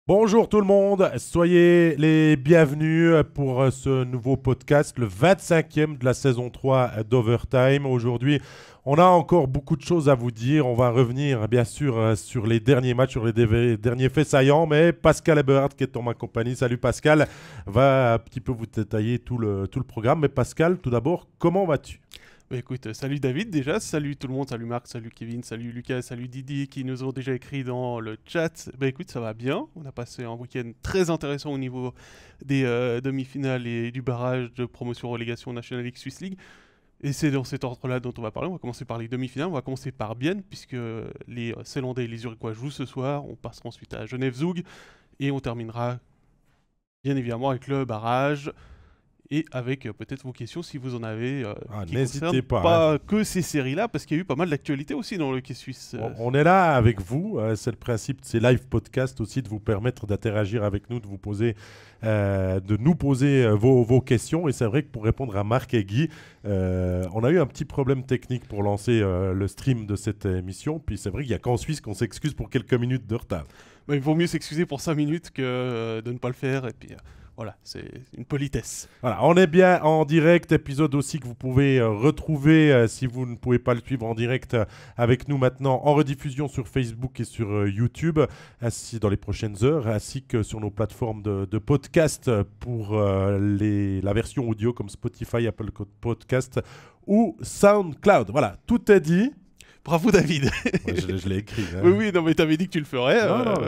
Bonjour tout le monde, soyez les bienvenus pour ce nouveau podcast, le 25e de la saison 3 d'Overtime. Aujourd'hui, on a encore beaucoup de choses à vous dire. On va revenir bien sûr sur les derniers matchs, sur les derniers faits saillants, mais Pascal Eberhardt qui est en ma compagnie, salut Pascal, va un petit peu vous détailler tout le programme. Mais Pascal, tout d'abord, comment vas-tu ? Bah écoute, salut David déjà, salut tout le monde, salut Marc, salut Kevin, salut Lucas, salut Didi qui nous ont déjà écrit dans le chat. Bah écoute, ça va bien, on a passé un week-end très intéressant au niveau des demi-finales et du barrage de promotion-relégation National League Swiss League. Et c'est dans cet ordre-là dont on va parler. On va commencer par les demi-finales, on va commencer par Bienne puisque les Ceylandais et les Zurichois jouent ce soir. On passera ensuite à Genève-Zoug et on terminera bien évidemment avec le barrage. Et avec peut-être vos questions si vous en avez qui n'hésitez pas que ces séries-là, parce qu'il y a eu pas mal d'actualités aussi dans le hockey suisse. On est là avec vous, c'est le principe de ces live podcasts aussi, de vous permettre d'interagir avec nous, de vous poser, de nous poser vos questions. Et c'est vrai que pour répondre à Marc et Guy, on a eu un petit problème technique pour lancer le stream de cette émission. Puis c'est vrai qu'il n'y a qu'en Suisse qu'on s'excuse pour quelques minutes de retard. Mais il vaut mieux s'excuser pour 5 minutes que de ne pas le faire. Et puis voilà, c'est une politesse. Voilà, on est bien en direct, épisode aussi que vous pouvez retrouver si vous ne pouvez pas le suivre en direct avec nous maintenant en rediffusion sur Facebook et sur YouTube, ainsi dans les prochaines heures, ainsi que sur nos plateformes de podcast pour la version audio comme Spotify, Apple Podcast ou SoundCloud. Voilà, tout est dit. Bravo David. Ouais, je l'ai écrit. Hein. Oui, non mais t'avais dit que tu le ferais.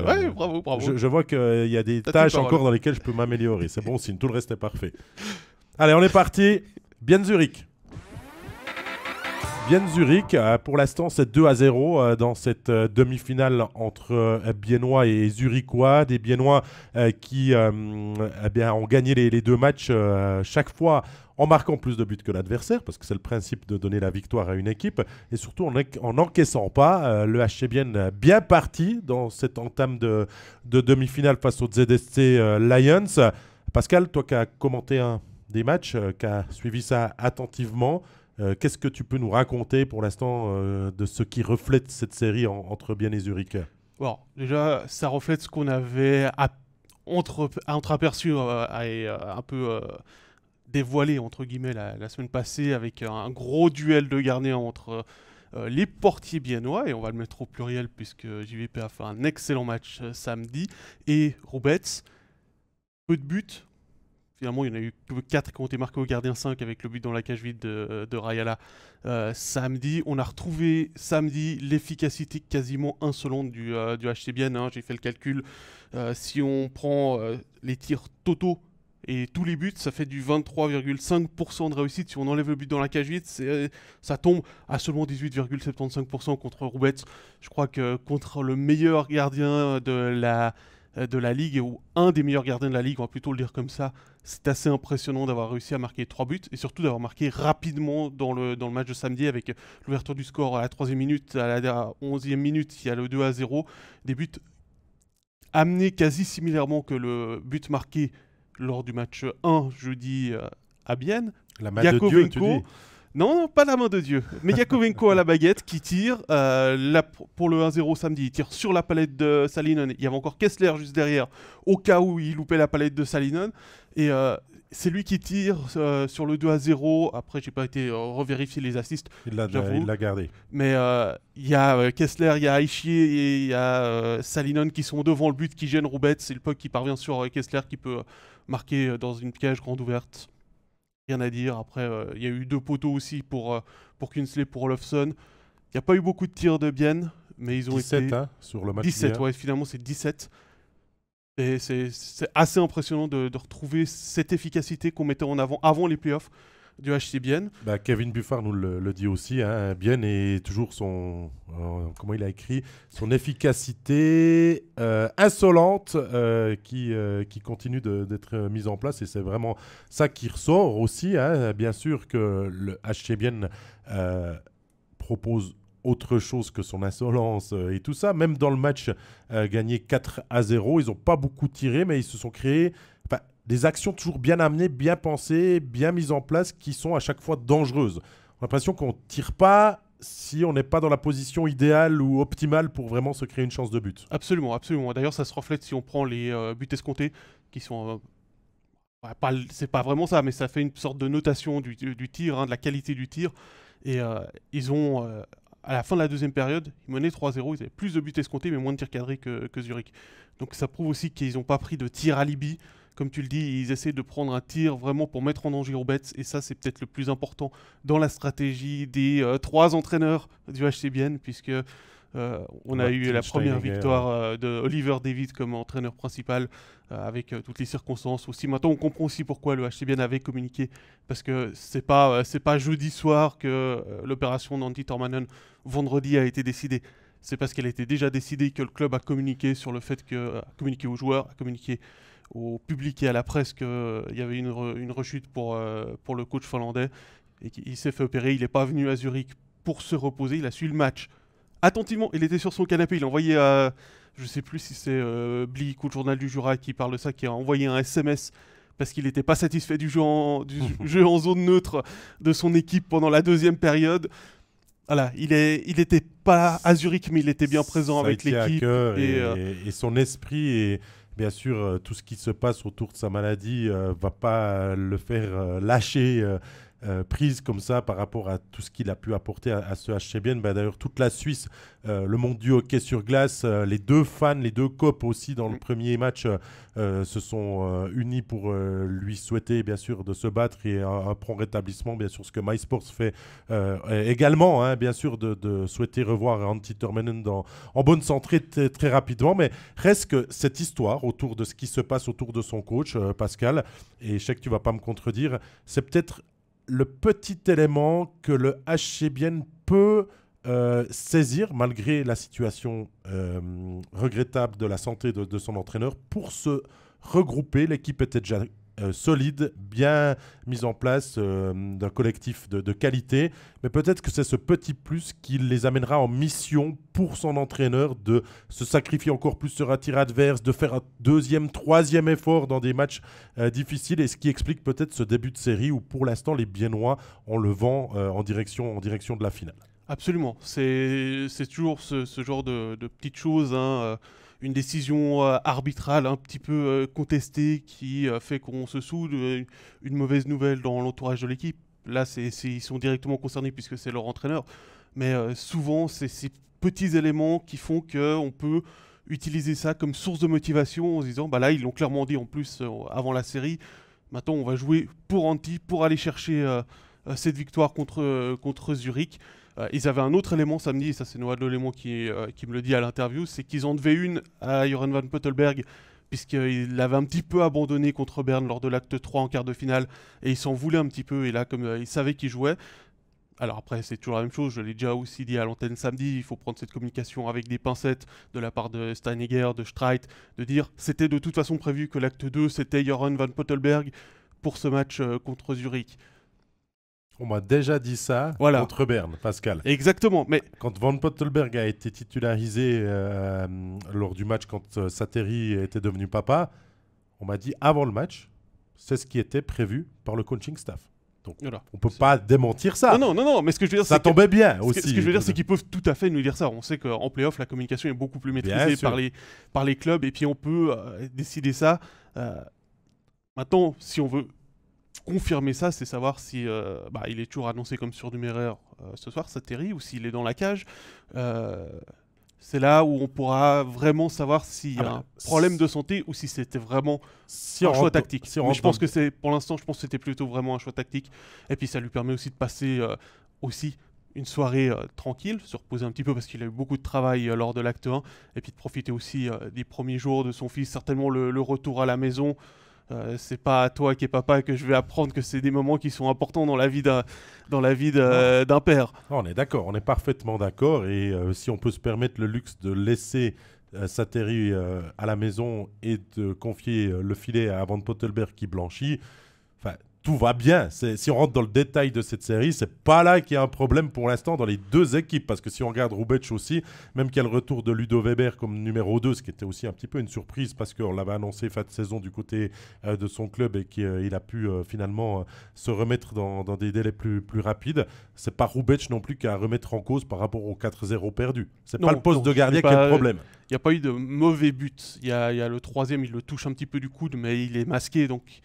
Ouais, bravo. Je vois qu'il y a des tâches encore dans lesquelles je peux m'améliorer. C'est bon signe, tout le reste est parfait. Allez, on est parti. Bienne Zurich. Bienne Zurich, pour l'instant c'est 2-0 dans cette demi-finale entre Biennois et Zurichois. Des Biennois qui ont gagné les deux matchs chaque fois en marquant plus de buts que l'adversaire, parce que c'est le principe de donner la victoire à une équipe, et surtout en n'encaissant pas. Le HC Bienne bien parti dans cette entame de demi-finale face aux ZSC Lions. Pascal, toi qui as commenté un des matchs, qui as suivi ça attentivement, qu'est-ce que tu peux nous raconter pour l'instant de ce qui reflète cette série entre Bienne et Zurich ? Bon, déjà, ça reflète ce qu'on avait entreaperçu et un peu dévoilé, entre guillemets, la semaine passée, avec un gros duel de gardiens entre les portiers biennois, et on va le mettre au pluriel puisque JVP a fait un excellent match samedi, et Roubets. Peu de buts. Finalement, il y en a eu que 4 qui ont été marqués au gardien 5 avec le but dans la cage vide de Rayala samedi. On a retrouvé samedi l'efficacité quasiment insolente du HC Bienne. Hein. J'ai fait le calcul. Si on prend les tirs totaux et tous les buts, ça fait du 23,5% de réussite. Si on enlève le but dans la cage vide, ça tombe à seulement 18,75% contre Roubets. Je crois que contre le meilleur gardien de la Ligue, ou un des meilleurs gardiens de la Ligue, on va plutôt le dire comme ça, c'est assez impressionnant d'avoir réussi à marquer 3 buts, et surtout d'avoir marqué rapidement dans le match de samedi, avec l'ouverture du score à la 3e minute, à la 11e minute, il y a le 2-0, des buts amenés quasi similairement que le but marqué lors du match 1 jeudi à Bienne. La main de Dieu, tu dis ? Non, pas la main de Dieu. Mais Yakovenko à la baguette qui tire. Pour le 1-0 samedi, il tire sur la palette de Salinen. Il y avait encore Kessler juste derrière, au cas où il loupait la palette de Salinen. Et c'est lui qui tire sur le 2-0. Après, j'ai pas été revérifier les assists. Il l'a gardé. Mais il y a Kessler, il y a Aichi et il y a Salinen qui sont devant le but, qui gênent Roubets. C'est le puck qui parvient sur Kessler qui peut marquer dans une cage grande ouverte. Rien à dire. Après, il y a eu 2 poteaux aussi pour Kinsley, pour Olofsson. Il n'y a pas eu beaucoup de tirs de Bienne, mais ils ont 17, été... sur le match 17, hier. ouais, finalement c'est 17. Et c'est assez impressionnant de retrouver cette efficacité qu'on mettait en avant les playoffs du HC Bienne. Kevin Buffard nous le dit aussi. Hein. Bienne est toujours son... comment il a écrit ? Son efficacité insolente qui continue d'être mise en place. Et c'est vraiment ça qui ressort aussi. Hein. Bien sûr que le HC Bienne propose autre chose que son insolence et tout ça. Même dans le match gagné 4-0, ils n'ont pas beaucoup tiré, mais ils se sont créés des actions toujours bien amenées, bien pensées, bien mises en place, qui sont à chaque fois dangereuses. On a l'impression qu'on ne tire pas si on n'est pas dans la position idéale ou optimale pour vraiment se créer une chance de but. Absolument, absolument. D'ailleurs, ça se reflète si on prend les buts escomptés, qui sont... c'est pas vraiment ça, mais ça fait une sorte de notation du tir, hein, de la qualité du tir. Et ils ont, à la fin de la deuxième période, ils menaient 3-0, ils avaient plus de buts escomptés, mais moins de tirs cadrés que Zurich. Donc ça prouve aussi qu'ils n'ont pas pris de tir alibi. Comme tu le dis, ils essaient de prendre un tir vraiment pour mettre en danger Urbets, et ça c'est peut-être le plus important dans la stratégie des 3 entraîneurs du HC Bienne, puisque on a eu la première victoire de Oliver David comme entraîneur principal, avec toutes les circonstances aussi. Maintenant on comprend aussi pourquoi le HC Bienne avait communiqué, parce que c'est pas jeudi soir que l'opération d'Antti Tormanen vendredi a été décidée. C'est parce qu'elle était déjà décidée que le club a communiqué sur le fait a communiqué aux joueurs, a communiqué au public et à la presse qu'il y avait une rechute pour le coach finlandais et qu'il s'est fait opérer. Il n'est pas venu à Zurich pour se reposer, il a suivi le match attentivement. Il était sur son canapé, il a envoyé à, je ne sais plus si c'est Blick ou le journal du Jura qui parle de ça, qui a envoyé un SMS parce qu'il n'était pas satisfait du jeu en zone neutre de son équipe pendant la deuxième période. Voilà, il n'était pas à Zurich, mais il était bien présent avec l'équipe. Et son esprit, et bien sûr, tout ce qui se passe autour de sa maladie va pas le faire lâcher prise comme ça par rapport à tout ce qu'il a pu apporter à ce HC Bienne. D'ailleurs, toute la Suisse, le monde du hockey sur glace, les 2 fans, les 2 copes aussi dans le premier match se sont unis pour lui souhaiter bien sûr de se battre et un prompt rétablissement. Bien sûr, ce que MySports fait également, hein, bien sûr, de souhaiter revoir Antti Tormanen en bonne santé très rapidement. Mais reste que cette histoire autour de ce qui se passe autour de son coach, Pascal, et je sais que tu ne vas pas me contredire, c'est peut-être le petit élément que le HC Bienne peut saisir malgré la situation regrettable de la santé de son entraîneur pour se regrouper. L'équipe était déjà solide, bien mise en place, d'un collectif de qualité, mais peut-être que c'est ce petit plus qui les amènera en mission pour son entraîneur de se sacrifier encore plus sur un tir adverse, de faire un 2e, 3e effort dans des matchs difficiles, et ce qui explique peut-être ce début de série où pour l'instant les Biennois ont le vent en direction de la finale. Absolument, c'est toujours ce genre de petites choses, hein, une décision arbitrale un petit peu contestée qui fait qu'on se soude, une mauvaise nouvelle dans l'entourage de l'équipe. Là, ils sont directement concernés puisque c'est leur entraîneur. Mais souvent, c'est ces petits éléments qui font qu'on peut utiliser ça comme source de motivation en se disant, bah là, ils l'ont clairement dit en plus avant la série, maintenant on va jouer pour Antti, pour aller chercher cette victoire contre Zurich. Ils avaient un autre élément samedi, et ça c'est Noah Delémont qui me le dit à l'interview, c'est qu'ils en devaient une à Joran van Pottelberg, puisqu'il l'avait un petit peu abandonné contre Berne lors de l'acte 3 en quart de finale, et il s'en voulait un petit peu, et là comme il savait qu'il jouait, alors après c'est toujours la même chose, je l'ai déjà aussi dit à l'antenne samedi, il faut prendre cette communication avec des pincettes de la part de Steinegger, de Streit, de dire c'était de toute façon prévu que l'acte 2 c'était Joran van Pottelberg pour ce match contre Zurich. On m'a déjà dit ça contre Berne, Pascal. Exactement. Mais quand Van Pottelberg a été titularisé lors du match, quand Satteri était devenu papa, on m'a dit avant le match, c'est ce qui était prévu par le coaching staff. Donc on ne peut pas démentir ça. Non, mais ce que je veux dire, ça tombait bien aussi. Ce que je veux dire, c'est qu'ils peuvent tout à fait nous dire ça. On sait qu'en play-off, la communication est beaucoup plus maîtrisée par les clubs, et puis on peut décider ça. Maintenant, si on veut confirmer ça, c'est savoir si il est toujours annoncé comme surnuméraire ce soir, Satteri, ou s'il est dans la cage. C'est là où on pourra vraiment savoir s'il y a un problème de santé ou si c'était vraiment un choix tactique. Mais je pense que pour l'instant, je pense que c'était plutôt vraiment un choix tactique. Et puis ça lui permet aussi de passer aussi une soirée tranquille, se reposer un petit peu parce qu'il a eu beaucoup de travail lors de l'acte 1, et puis de profiter aussi des premiers jours de son fils, certainement le retour à la maison. C'est pas à toi qui es papa que je vais apprendre que c'est des moments qui sont importants dans la vie d'un père. Non, on est d'accord, on est parfaitement d'accord, et si on peut se permettre le luxe de laisser Satteri à la maison et de confier le filet à Van Pottelberg qui blanchit, tout va bien. Si on rentre dans le détail de cette série, c'est pas là qu'il y a un problème pour l'instant dans les deux équipes. Parce que si on regarde Hrubeč aussi, même qu'il y a le retour de Ludo Weber comme numéro 2, ce qui était aussi un petit peu une surprise parce qu'on l'avait annoncé fin de saison du côté de son club et qu'il a pu finalement se remettre dans des délais plus rapides. C'est pas Hrubeč non plus qui a à remettre en cause par rapport aux 4-0 perdus. C'est pas le poste de gardien qui est le problème. Il n'y a pas eu de mauvais but. Il y a le troisième, il le touche un petit peu du coude, mais il est masqué, donc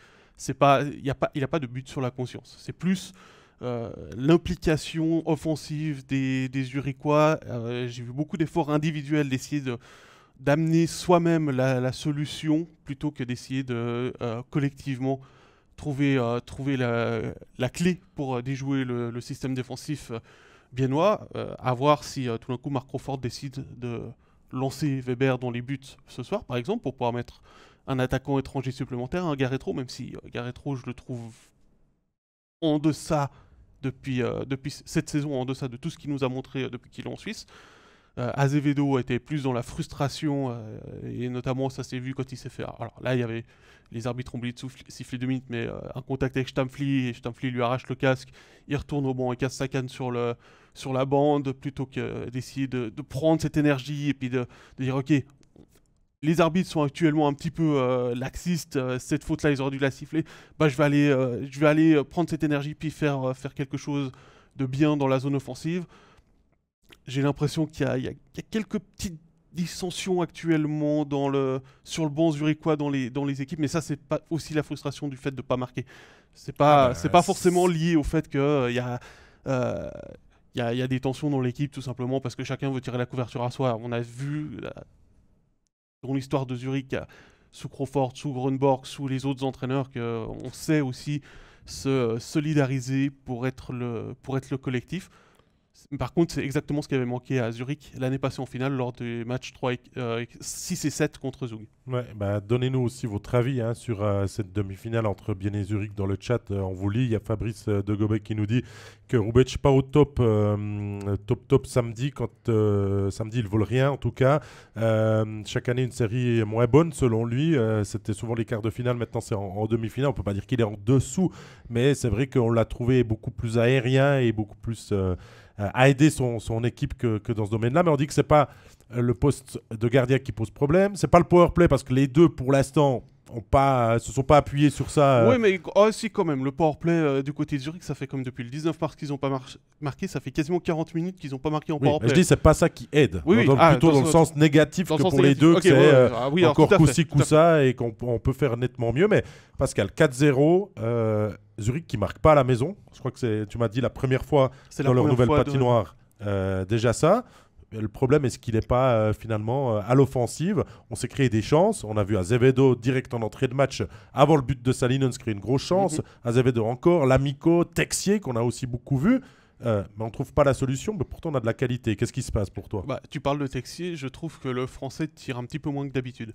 il n'a pas de but sur la conscience. C'est plus l'implication offensive des Zurichois. J'ai vu beaucoup d'efforts individuels d'essayer d'amener soi-même la solution plutôt que d'essayer de collectivement trouver la clé pour déjouer le système défensif biennois. À voir si tout d'un coup Marc Crawford décide de lancer Weber dans les buts ce soir, par exemple, pour pouvoir mettre un attaquant étranger supplémentaire, un Garretro, même si Garretro, je le trouve en deçà depuis cette saison, en deçà de tout ce qu'il nous a montré depuis qu'il est en Suisse. Azevedo était plus dans la frustration, et notamment ça s'est vu quand il s'est fait... Alors là, il y avait les arbitres ont oublié de siffler 2 minutes, mais un contact avec Stamfli, et Stamfli lui arrache le casque, il retourne au banc et casse sa canne sur la bande, plutôt que d'essayer de prendre cette énergie et puis de dire ok, les arbitres sont actuellement un petit peu laxistes, cette faute-là, ils auraient dû la siffler. Bah, je vais aller prendre cette énergie puis faire quelque chose de bien dans la zone offensive. J'ai l'impression qu'il y a quelques petites dissensions actuellement sur le banc zurichois dans les équipes, mais ça, c'est pas aussi la frustration du fait de ne pas marquer. C'est pas forcément lié au fait qu'il y a des tensions dans l'équipe, tout simplement parce que chacun veut tirer la couverture à soi. On a vu... dans l'histoire de Zurich, sous Crawford, sous Grönborg, sous les autres entraîneurs, qu'on sait aussi se solidariser pour être le collectif. Par contre, c'est exactement ce qui avait manqué à Zurich l'année passée en finale lors des matchs 6 et 7 contre Zug. Ouais, donnez-nous aussi votre avis sur cette demi-finale entre Bienne et Zurich dans le chat. On vous lit. Il y a Fabrice de Gobek qui nous dit que Hrubeč pas au top samedi. Samedi, il ne vole rien en tout cas. Chaque année, une série moins bonne selon lui. C'était souvent les quarts de finale. Maintenant, c'est en demi-finale. On ne peut pas dire qu'il est en dessous, mais c'est vrai qu'on l'a trouvé beaucoup plus aérien et beaucoup plus... à aider son équipe que dans ce domaine-là. Mais on dit que ce n'est pas le poste de gardien qui pose problème. Ce n'est pas le power play parce que les deux, pour l'instant, se sont pas appuyés sur ça. Oui, mais si quand même. Le power play du côté de Zurich, ça fait comme depuis le 19 mars qu'ils n'ont pas marqué. Ça fait quasiment 40 minutes qu'ils n'ont pas marqué en power play. Je dis c'est pas ça qui aide. Plutôt dans le sens négatif que pour les deux, que c'est encore coup-ci, coup-ça et qu'on peut faire nettement mieux. Mais Pascal, 4-0... Zurich qui marque pas à la maison. Je crois que tu m'as dit la première fois dans leur nouvelle patinoire. Déjà ça. Le problème est-ce qu'il n'est pas finalement à l'offensive. On s'est créé des chances. On a vu Azevedo direct en entrée de match avant le but de Salinen se créer une grosse chance. Azevedo encore, L'Amico, Texier qu'on a aussi beaucoup vu. Mais on ne trouve pas la solution, mais pourtant on a de la qualité. Qu'est-ce qui se passe pour toi ? Tu parles de Texier, je trouve que le Français tire un petit peu moins que d'habitude.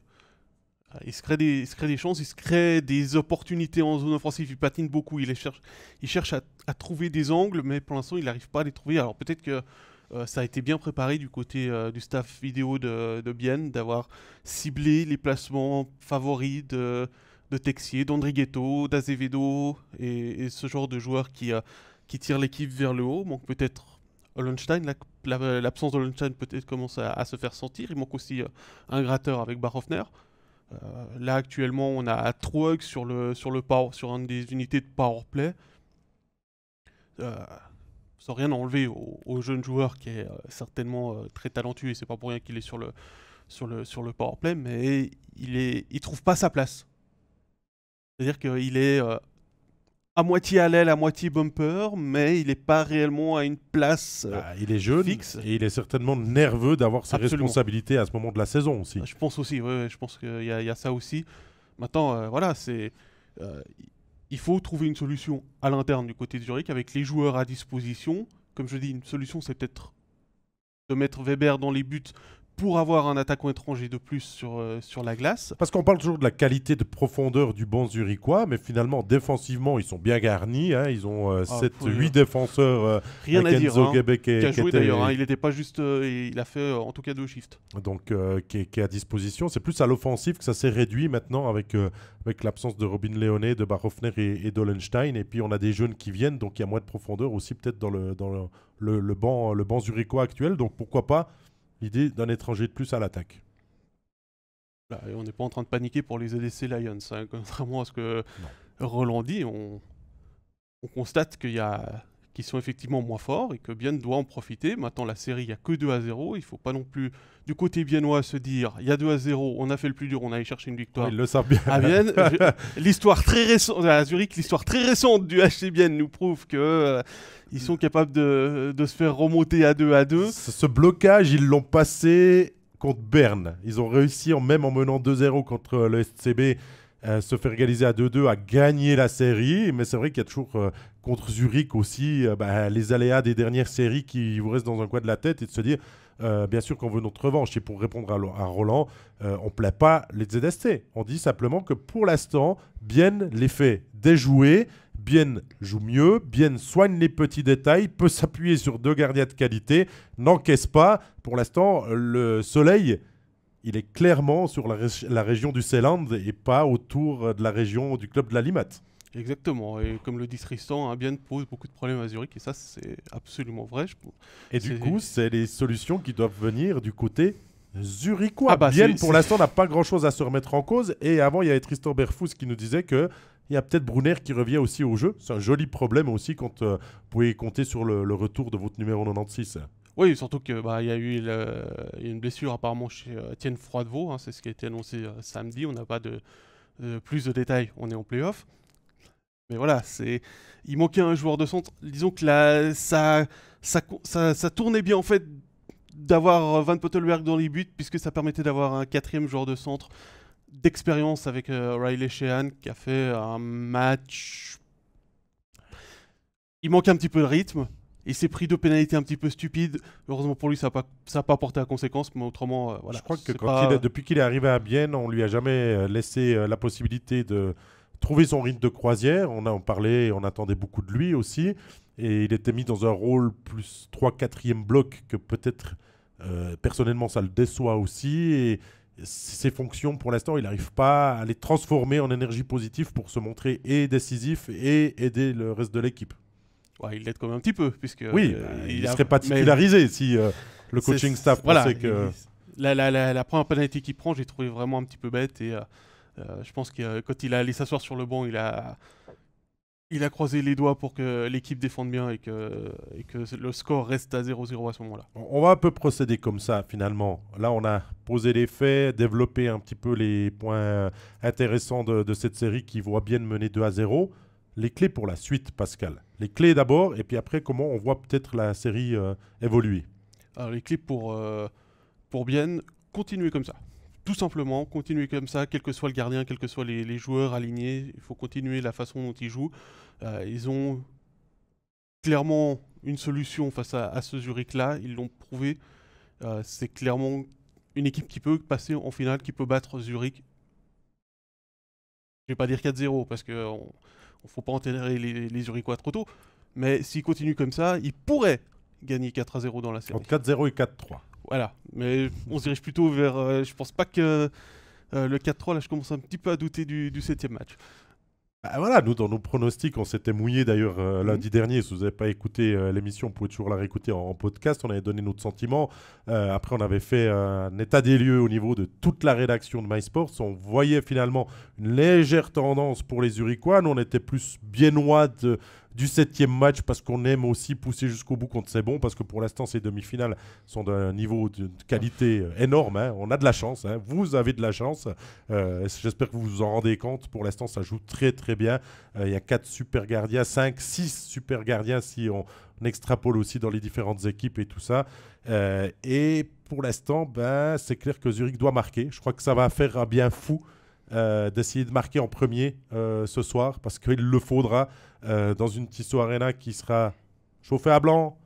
Il se crée des chances, il se crée des opportunités en zone offensive, il patine beaucoup, il cherche à trouver des angles, mais pour l'instant il n'arrive pas à les trouver. Alors peut-être que ça a été bien préparé du côté du staff vidéo de Bienne, d'avoir ciblé les placements favoris de Texier, d'Andrighetto, d'Azevedo et ce genre de joueurs qui tirent l'équipe vers le haut. Manque peut-être Hollenstein, l'absence de Hollenstein peut-être commence à se faire sentir. Il manque aussi un gratteur avec Barhoffner. Là actuellement on a Troeg sur une des unités de powerplay, sans rien enlever au jeune joueur qui est certainement très talentueux et c'est pas pour rien qu'il est sur le powerplay, mais il trouve pas sa place. C'est-à-dire qu'il est à moitié à l'aile, à moitié bumper, mais il n'est pas réellement à une place il est jeune fixe. Et il est certainement nerveux d'avoir ses responsabilités à ce moment de la saison aussi. Je pense aussi, je pense qu'il y a ça aussi. Maintenant, il faut trouver une solution à l'interne du côté de Zurich avec les joueurs à disposition. Comme je dis, une solution, c'est peut-être de mettre Weber dans les buts pour avoir un attaquant étranger de plus sur la glace. Parce qu'on parle toujours de la qualité de profondeur du banc zurichois, mais finalement, défensivement, ils sont bien garnis. Hein. Ils ont 7-8 défenseurs. Rien à dire. Qui a joué d'ailleurs. Il n'était pas juste. Il a fait en tout cas 2 shifts. Donc, qui est à disposition. C'est plus à l'offensif que ça s'est réduit maintenant avec l'absence de Robin Leone, de Barhoffner et d'Ollenstein. Et puis, on a des jeunes qui viennent, donc il y a moins de profondeur aussi peut-être dans le banc zurichois actuel. Donc, pourquoi pas l'idée d'un étranger de plus à l'attaque. Là, et on n'est pas en train de paniquer pour les EDC Lions, hein, contrairement à ce que Roland dit. On constate qu'ils sont effectivement moins forts et que Bienne doit en profiter. Maintenant, la série, il n'y a que 2-0. Il ne faut pas non plus, du côté biennois, se dire il y a 2-0, on a fait le plus dur, on a allé chercher une victoire. Ils le savent bien. À Bienne, l'histoire très récente, à Zurich, l'histoire très récente du HC Bienne nous prouve que ils sont capables de se faire remonter à 2-2. Ce blocage, ils l'ont passé contre Berne. Ils ont réussi, même en menant 2-0 contre le SCB, se faire égaliser à 2-2, à gagner la série. Mais c'est vrai qu'il y a toujours, contre Zurich aussi, les aléas des dernières séries qui vous restent dans un coin de la tête et de se dire, bien sûr qu'on veut notre revanche. Et pour répondre à Roland, on ne plaît pas les ZST. On dit simplement que pour l'instant, Bienne les fait déjouer. Bienne joue mieux, Bienne soigne les petits détails, peut s'appuyer sur 2 gardiens de qualité, n'encaisse pas. Pour l'instant, le soleil, il est clairement sur la région du Seeland et pas autour de la région du club de la Limmat. Exactement, et comme le dit Tristan, Bienne pose beaucoup de problèmes à Zurich, et ça c'est absolument vrai. Et du coup, c'est les solutions qui doivent venir du côté zurichois. Bienne, pour l'instant, n'a pas grand-chose à se remettre en cause. Et avant, il y avait Tristan Berfous qui nous disait que il y a peut-être Brunner qui revient aussi au jeu. C'est un joli problème aussi quand vous pouvez compter sur le retour de votre numéro 96. Oui, surtout qu'il y a eu une blessure apparemment chez Étienne Froidevaux. Hein, c'est ce qui a été annoncé samedi. On n'a pas de plus de détails. On est en play-off. Mais voilà, il manquait un joueur de centre. Disons que ça tournait bien en fait d'avoir Van Pottelberg dans les buts, puisque ça permettait d'avoir un 4e joueur de centre d'expérience avec Riley Sheehan qui a fait un match. Il manque un petit peu de rythme. Il s'est pris 2 pénalités un petit peu stupides. Heureusement pour lui, ça n'a pas porté à conséquence, mais autrement, voilà. Je crois que depuis qu'il est arrivé à Bienne, on lui a jamais laissé la possibilité de trouver son rythme de croisière. On en parlait, on attendait beaucoup de lui aussi. Et il était mis dans un rôle plus 3-4e bloc que peut-être, personnellement, ça le déçoit aussi. Et ses fonctions, pour l'instant, il n'arrive pas à les transformer en énergie positive pour se montrer et décisif et aider le reste de l'équipe. Ouais, il l'aide quand même un petit peu, puisque oui, il ne serait pas titularisé si le coaching staff pensait que... La première pénalité qu'il prend, j'ai trouvé vraiment un petit peu bête, et je pense que quand il a allé s'asseoir sur le banc, il a croisé les doigts pour que l'équipe défende bien et que le score reste à 0-0 à ce moment-là. On va un peu procéder comme ça, finalement. Là, on a posé les faits, développé un petit peu les points intéressants de cette série qui voit bien mener 2-0. Les clés pour la suite, Pascal. Les clés d'abord, et puis après, comment on voit peut-être la série évoluer. Alors, les clés pour Bienne, continuer comme ça. Tout simplement, continuer comme ça, quel que soit le gardien, quels que soient les joueurs alignés. Il faut continuer la façon dont ils jouent. Ils ont clairement une solution face à ce Zurich-là. Ils l'ont prouvé. C'est clairement une équipe qui peut passer en finale, qui peut battre Zurich. Je ne vais pas dire 4-0, parce qu'il ne faut pas enterrer les Zurichois trop tôt. Mais s'ils continuent comme ça, ils pourraient gagner 4-0 dans la série. Entre 4-0 et 4-3. Voilà, mais on se dirige plutôt vers... je pense pas que le 4-3, là je commence un petit peu à douter du 7e match. Voilà, nous dans nos pronostics, on s'était mouillé d'ailleurs lundi dernier. Si vous n'avez pas écouté l'émission, vous pouvez toujours la réécouter en podcast. On avait donné notre sentiment. Après, on avait fait un état des lieux au niveau de toute la rédaction de MySports. On voyait finalement une légère tendance pour les Zurichois. Nous, on était plus biennois du 7e match parce qu'on aime aussi pousser jusqu'au bout quand c'est bon, parce que pour l'instant, ces demi-finales sont d'un niveau de qualité énorme. Hein. On a de la chance. Hein. Vous avez de la chance. J'espère que vous vous en rendez compte. Pour l'instant, ça joue très très bien. Il y a 4 super gardiens, 5, 6 super gardiens si on extrapole aussi dans les différentes équipes et tout ça. Et pour l'instant, c'est clair que Zurich doit marquer. Je crois que ça va faire un bien fou d'essayer de marquer en premier ce soir, parce qu'il le faudra dans une Tissot Arena qui sera chauffée à blanc,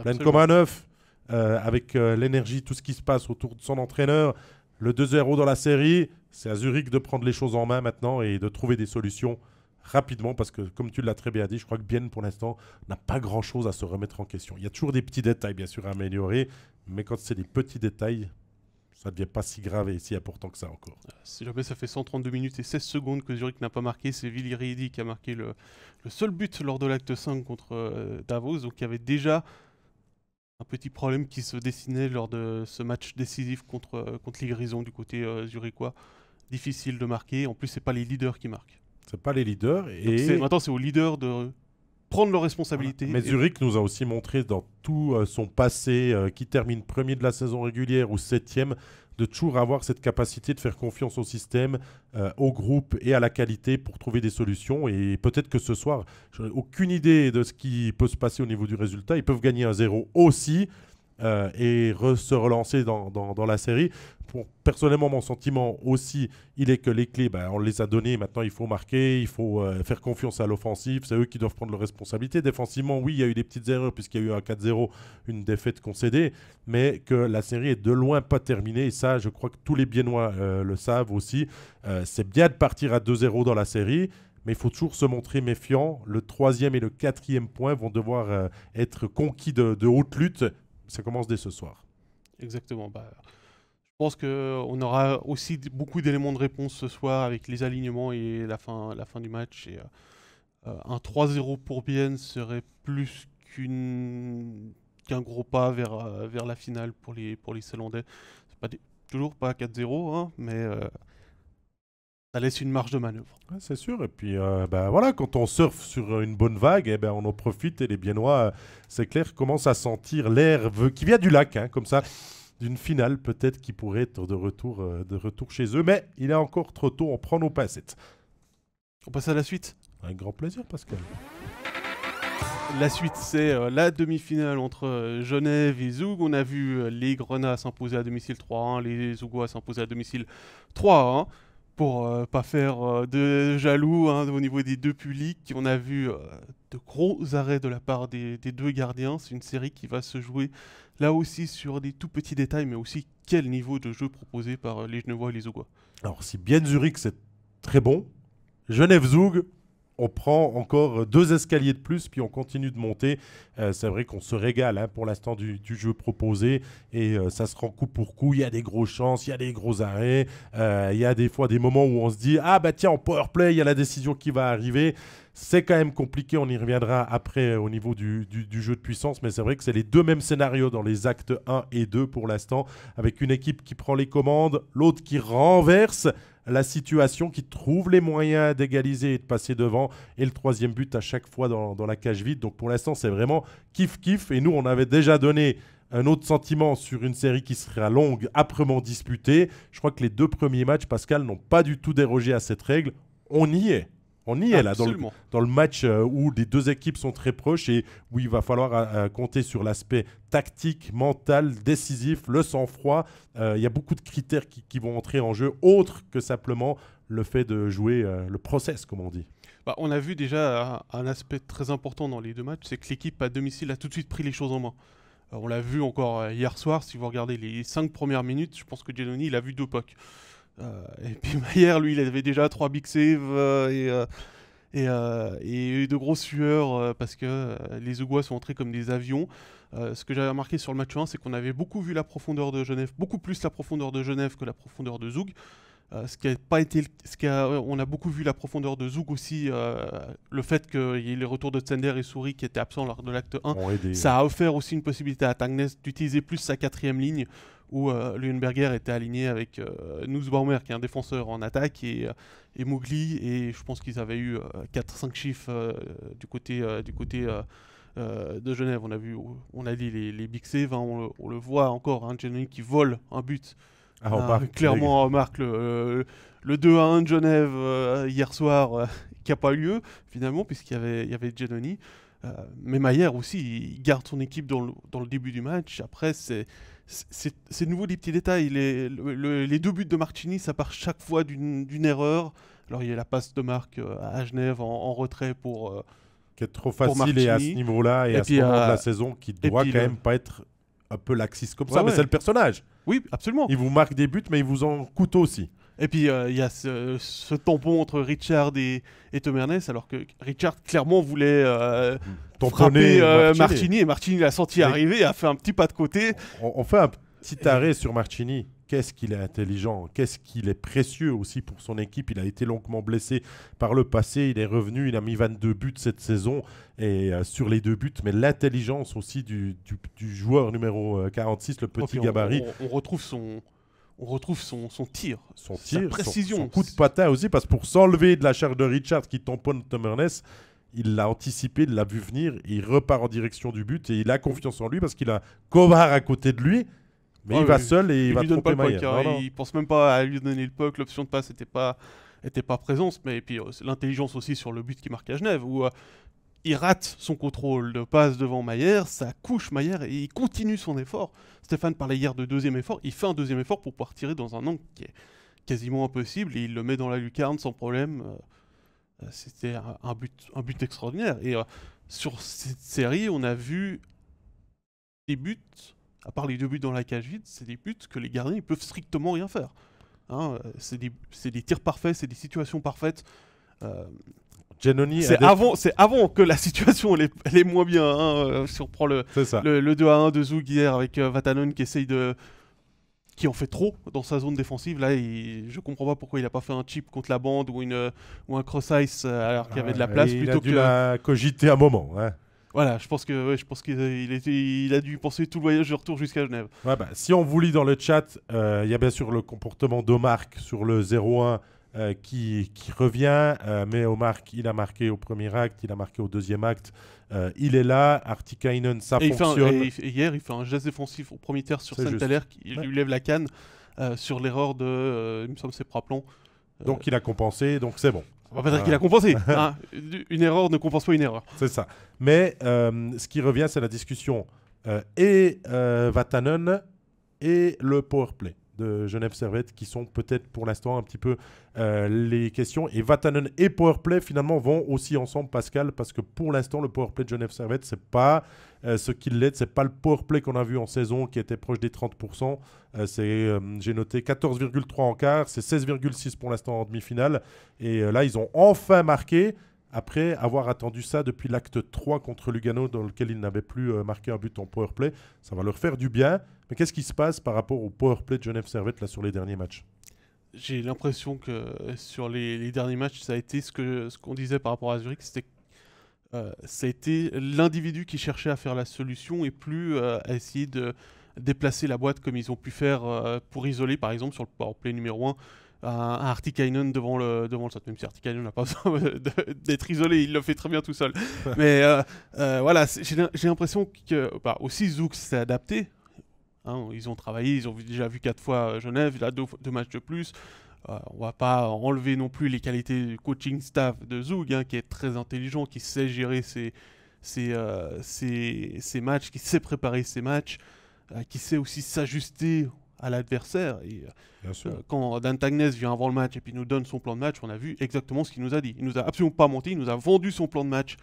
pleine comme un œuf. avec l'énergie, tout ce qui se passe autour de son entraîneur. Le 2-0 dans la série, c'est à Zurich de prendre les choses en main maintenant et de trouver des solutions rapidement parce que, comme tu l'as très bien dit, je crois que Bienne, pour l'instant, n'a pas grand-chose à se remettre en question. Il y a toujours des petits détails, bien sûr, à améliorer, mais quand c'est des petits détails, ça ne devient pas si grave et si important que ça encore. Si jamais ça fait 132 minutes et 16 secondes que Zurich n'a pas marqué, c'est Willy Reidi qui a marqué le seul but lors de l'acte 5 contre Davos, donc il y avait déjà un petit problème qui se dessinait lors de ce match décisif contre les Grisons du côté zurichois. Difficile de marquer. En plus, c'est pas les leaders qui marquent. C'est pas les leaders. Maintenant, c'est aux leaders de prendre leurs responsabilités. Voilà. Mais Zurich nous a aussi montré dans tout son passé, qui termine premier de la saison régulière ou septième, de toujours avoir cette capacité de faire confiance au système, au groupe et à la qualité pour trouver des solutions. Et peut-être que ce soir, je n'ai aucune idée de ce qui peut se passer au niveau du résultat. Ils peuvent gagner 1-0 aussi et se relancer dans la série. Personnellement, mon sentiment aussi, il est que les clés, on les a données. Maintenant, il faut marquer, il faut faire confiance à l'offensive. C'est eux qui doivent prendre leurs responsabilités. Défensivement, oui, il y a eu des petites erreurs puisqu'il y a eu un 4-0, une défaite concédée, mais que la série est de loin pas terminée. Et ça, je crois que tous les Biennois le savent aussi. C'est bien de partir à 2-0 dans la série, mais il faut toujours se montrer méfiant. Le 3e et le 4e point vont devoir être conquis de haute lutte. Ça commence dès ce soir. Exactement. Je pense qu'on aura aussi beaucoup d'éléments de réponse ce soir avec les alignements et la fin du match. Et, un 3-0 pour Bienne serait plus qu'un gros pas vers la finale pour les Ceylandais. Toujours pas 4-0, hein, mais ça laisse une marge de manœuvre. Ouais, c'est sûr. Et puis, voilà, quand on surfe sur une bonne vague, on en profite. Et les Biennois, c'est clair, commencent à sentir l'air qui vient du lac, hein, comme ça, d'une finale peut-être qui pourrait être de retour chez eux. Mais il est encore trop tôt, on prend nos pincettes. On passe à la suite. Un grand plaisir, Pascal. La suite, c'est la demi-finale entre Genève et Zoug. On a vu les Grenats s'imposer à domicile 3-1, les Zougois s'imposer à domicile 3-1. Pour pas faire de jaloux au niveau des deux publics. On a vu de gros arrêts de la part des deux gardiens. C'est une série qui va se jouer là aussi sur des tout petits détails, mais aussi quel niveau de jeu proposé par les Genevois et les Zougois. Alors, si bien Zurich, c'est très bon, Genève-Zoug, on prend encore 2 escaliers de plus, puis on continue de monter. C'est vrai qu'on se régale pour l'instant du jeu proposé et ça se rend coup pour coup. Il y a des grosses chances, il y a des gros arrêts. Il y a des fois des moments où on se dit « Ah tiens, en powerplay, il y a la décision qui va arriver ». C'est quand même compliqué, on y reviendra après au niveau du jeu de puissance, mais c'est vrai que c'est les deux mêmes scénarios dans les actes 1 et 2 pour l'instant, avec une équipe qui prend les commandes, l'autre qui renverse la situation, qui trouve les moyens d'égaliser et de passer devant, et le 3e but à chaque fois dans la cage vide. Donc pour l'instant, c'est vraiment kiff-kiff, et nous, on avait déjà donné un autre sentiment sur une série qui sera longue, âprement disputée. Je crois que les 2 premiers matchs, Pascal, n'ont pas du tout dérogé à cette règle. On y est. On y est là, dans le match où les deux équipes sont très proches et où il va falloir compter sur l'aspect tactique, mental, décisif, le sang-froid. Il y a beaucoup de critères qui vont entrer en jeu, autres que simplement le fait de jouer le process, comme on dit. On a vu déjà un aspect très important dans les deux matchs, c'est que l'équipe à domicile a tout de suite pris les choses en main. On l'a vu encore hier soir, si vous regardez les 5 premières minutes, je pense que Giannoni, il a vu 2 pucks. Et puis Mayer, lui, il avait déjà 3 big saves et de grosses sueurs parce que les Zougois sont entrés comme des avions. Ce que j'avais remarqué sur le match 1, c'est qu'on avait beaucoup vu la profondeur de Genève, beaucoup plus la profondeur de Genève que la profondeur de Zoug. On a beaucoup vu la profondeur de Zoug aussi, le fait qu'il y ait les retours de Tsender et Souris qui étaient absents lors de l'acte 1. Ça a offert aussi une possibilité à Tangnes d'utiliser plus sa 4e ligne, où Leuenberger était aligné avec Nussbaumer, qui est un défenseur en attaque, et Mowgli, et je pense qu'ils avaient eu 4-5 chiffres du côté de Genève. On a dit les big saves, on le voit encore, Giannoni qui vole un but. Clairement, on remarque le 2-1 de Genève hier soir qui n'a pas eu lieu, finalement, puisqu'il y avait Giannoni. Mais Mayer aussi, il garde son équipe dans le début du match. Après, c'est de nouveau des petits détails. Les 2 buts de Marchini, ça part chaque fois d'une erreur. Alors, il y a la passe de Marc à Genève en retrait pour qui est trop facile et à ce niveau-là et à ce moment de la saison qui doit quand même pas être un peu laxiste comme ça, Ouais, mais ouais. c'est le personnage. Oui, absolument. Il vous marque des buts, mais il vous en coûte aussi. Et puis il y a ce tampon entre Richard et Tom Ernest, alors que Richard clairement voulait Tamponner frapper Martini, et Martini l'a senti Mais- arriver, a fait un petit pas de côté. On fait un petit arrêt sur Martini. Qu'est-ce qu'il est intelligent, qu'est-ce qu'il est précieux aussi pour son équipe. Il a été longuement blessé par le passé, il est revenu, il a mis 22 buts cette saison et sur les 2 buts, mais l'intelligence aussi du joueur numéro 46, le Et puis petit gabarit. on retrouve son tir, Son sa tir, précision. son coup de patin aussi, parce que pour s'enlever de la charge de Richard qui tamponne Tom Ernest, il l'a anticipé, il l'a vu venir, il repart en direction du but et il a confiance en lui parce qu'il a Kovar à côté de lui, mais Ouais, il va oui. seul et il va lui donne pas tromper le puck, Maillard. hein. Non, non. Il pense même pas à lui donner le puck, l'option de passe était pas présente, mais et puis c'est l'intelligence aussi sur le but qui marque à Genève, où il rate son contrôle de passe devant Maillard, ça couche Maillard et il continue son effort. Stéphane parlait hier de deuxième effort, il fait un deuxième effort pour pouvoir tirer dans un angle qui est quasiment impossible et il le met dans la lucarne sans problème. C'était un but extraordinaire. Et sur cette série, on a vu des buts, à part les 2 buts dans la cage vide, c'est des buts que les gardiens ils peuvent strictement rien faire. Hein, c'est des tirs parfaits, c'est des situations parfaites. Giannoni C'est avant que la situation elle est moins bien. Hein, si on prend le C'est ça. 2-1 de Zug hier avec Vatanen qui en fait trop dans sa zone défensive. Là, je comprends pas pourquoi il a pas fait un chip contre la bande ou un cross-ice alors qu'il y avait de la place Il a plutôt dû que. la cogiter un moment. Ouais. Voilà, je pense qu'il a dû penser tout le voyage de retour jusqu'à Genève. Ouais, bah, si on vous lit dans le chat, il y a bien sûr le comportement d'Omark sur le 0-1 qui revient. Mais Omark, il a marqué au premier acte, il a marqué au deuxième acte. Il est là. Artikainen, ça Et fonctionne. hier, il fait un geste défensif au premier tiers sur C'est Saint-Hilaire qui Ouais. lui lève la canne sur l'erreur de, il me semble, c'est Praplon. Donc il a compensé, donc c'est bon. On va pas dire Ah. qu'il a compensé. Hein. Une erreur ne compense pas une erreur. C'est ça. Mais ce qui revient, c'est la discussion Vatanen et le powerplay de Genève Servette qui sont peut-être pour l'instant un petit peu les questions. Et Vatanen et powerplay finalement vont aussi ensemble, Pascal, parce que pour l'instant, le powerplay de Genève Servette, c'est pas ce qu'il l'est. C'est pas le powerplay qu'on a vu en saison qui était proche des 30%. J'ai noté 14,3 en quart, c'est 16,6 pour l'instant en demi-finale. Et là, ils ont enfin marqué. Après avoir attendu ça depuis l'acte 3 contre Lugano, dans lequel ils n'avaient plus marqué un but en powerplay, ça va leur faire du bien. Mais qu'est-ce qui se passe par rapport au powerplay de Genève Servette là, sur les derniers matchs? J'ai l'impression que sur les derniers matchs, ça a été ce qu'on disait par rapport à Zurich, ça a été l'individu qui cherchait à faire la solution et plus à essayer de déplacer la boîte comme ils ont pu faire pour isoler, par exemple, sur le powerplay numéro 1, un Artikainen devant le centre, même si Artikainen n'a pas besoin d'être isolé, il le fait très bien tout seul. Mais voilà, j'ai l'impression que aussi Zouk s'est adapté. Hein, ils ont travaillé, ils ont déjà vu 4 fois Genève, il a 2 matchs de plus. On va pas enlever non plus les qualités du coaching staff de Zug, hein, qui est très intelligent, qui sait gérer ses matchs, qui sait préparer ses matchs, qui sait aussi s'ajuster à l'adversaire. Et Bien sûr. quand Dan Tagnes vient avant le match et puis nous donne son plan de match, on a vu exactement ce qu'il nous a dit. Il nous a absolument pas menti, il nous a vendu son plan de match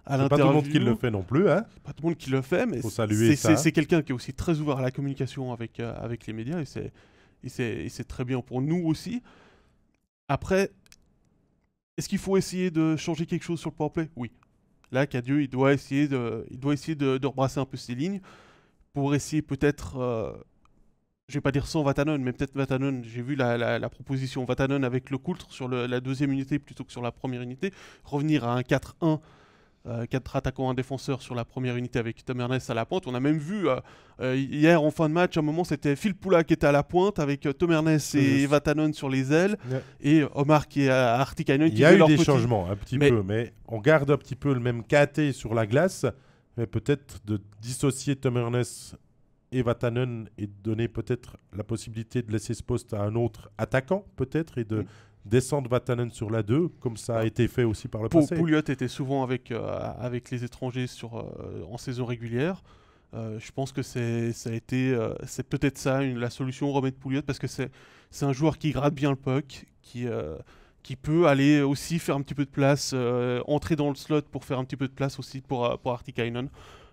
à C'est l'interview. pas tout le monde qui le fait non plus. Hein. Pas tout le monde qui le fait, mais Faut saluer ça. c'est quelqu'un qui est aussi très ouvert à la communication avec les médias et c'est très bien pour nous aussi. Après, est-ce qu'il faut essayer de changer quelque chose sur le powerplay? Oui. Là, Cadieux, il doit essayer de rebrasser un peu ses lignes pour essayer peut-être, je vais pas dire sans Vatanen, mais peut-être Vatanen, j'ai vu la proposition Vatanen avec le Coultre sur la deuxième unité plutôt que sur la première unité, revenir à un 4-1, 4 attaquants, un défenseur sur la première unité avec Tom Ernest à la pointe. On a même vu hier en fin de match, à un moment c'était Phil Poula qui était à la pointe avec Tom Ernest et Vatanen sur les ailes et Omar qui est à Artikainen. Il y a eu des changements un petit peu, mais on garde un petit peu le même KT sur la glace, mais peut-être de dissocier Tom Ernest et Vatanen et de donner peut-être la possibilité de laisser ce poste à un autre attaquant peut-être et de descendre Vatanen sur la 2 comme ça a été fait aussi par le passé. Pouliot était souvent avec les étrangers en saison régulière. Je pense que c'est peut-être ça la solution, remettre Pouliot, parce que c'est un joueur qui gratte bien le puck, qui peut aller aussi faire un petit peu de place, entrer dans le slot pour faire un petit peu de place aussi pour Artikainen.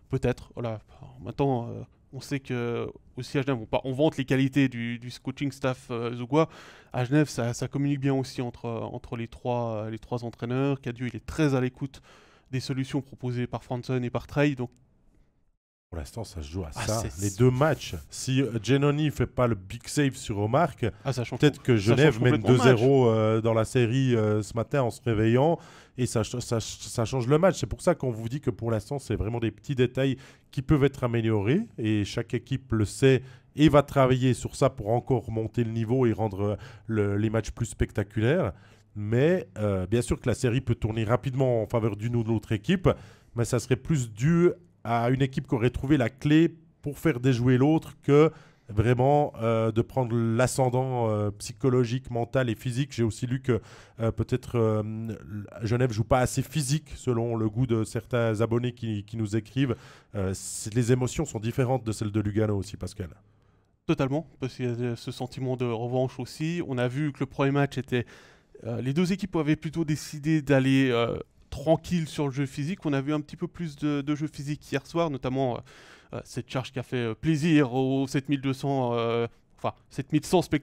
Peut-être, voilà. Maintenant, On sait que aussi à Genève, on vante les qualités du coaching staff zougois. À Genève, ça communique bien aussi entre les trois entraîneurs. Cadieux, il est très à l'écoute des solutions proposées par Franson et par Trey. Donc, pour l'instant, ça se joue à ça. Les deux matchs, si Giannoni ne fait pas le big save sur Omar, peut-être que Genève mène 2-0 dans la série ce matin en se réveillant et ça change le match. C'est pour ça qu'on vous dit que pour l'instant, c'est vraiment des petits détails qui peuvent être améliorés et chaque équipe le sait et va travailler sur ça pour encore monter le niveau et rendre les matchs plus spectaculaires. Mais bien sûr que la série peut tourner rapidement en faveur d'une ou de l'autre équipe, mais ça serait plus dû à une équipe qui aurait trouvé la clé pour faire déjouer l'autre que vraiment de prendre l'ascendant psychologique, mental et physique. J'ai aussi lu que peut-être Genève joue pas assez physique selon le goût de certains abonnés qui nous écrivent. Les émotions sont différentes de celles de Lugano aussi, Pascal. Totalement, parce qu'il y a ce sentiment de revanche aussi. On a vu que le premier match était... les deux équipes avaient plutôt décidé d'aller... tranquille sur le jeu physique. On a vu un petit peu plus de jeu physique hier soir, notamment cette charge qui a fait plaisir aux 7200,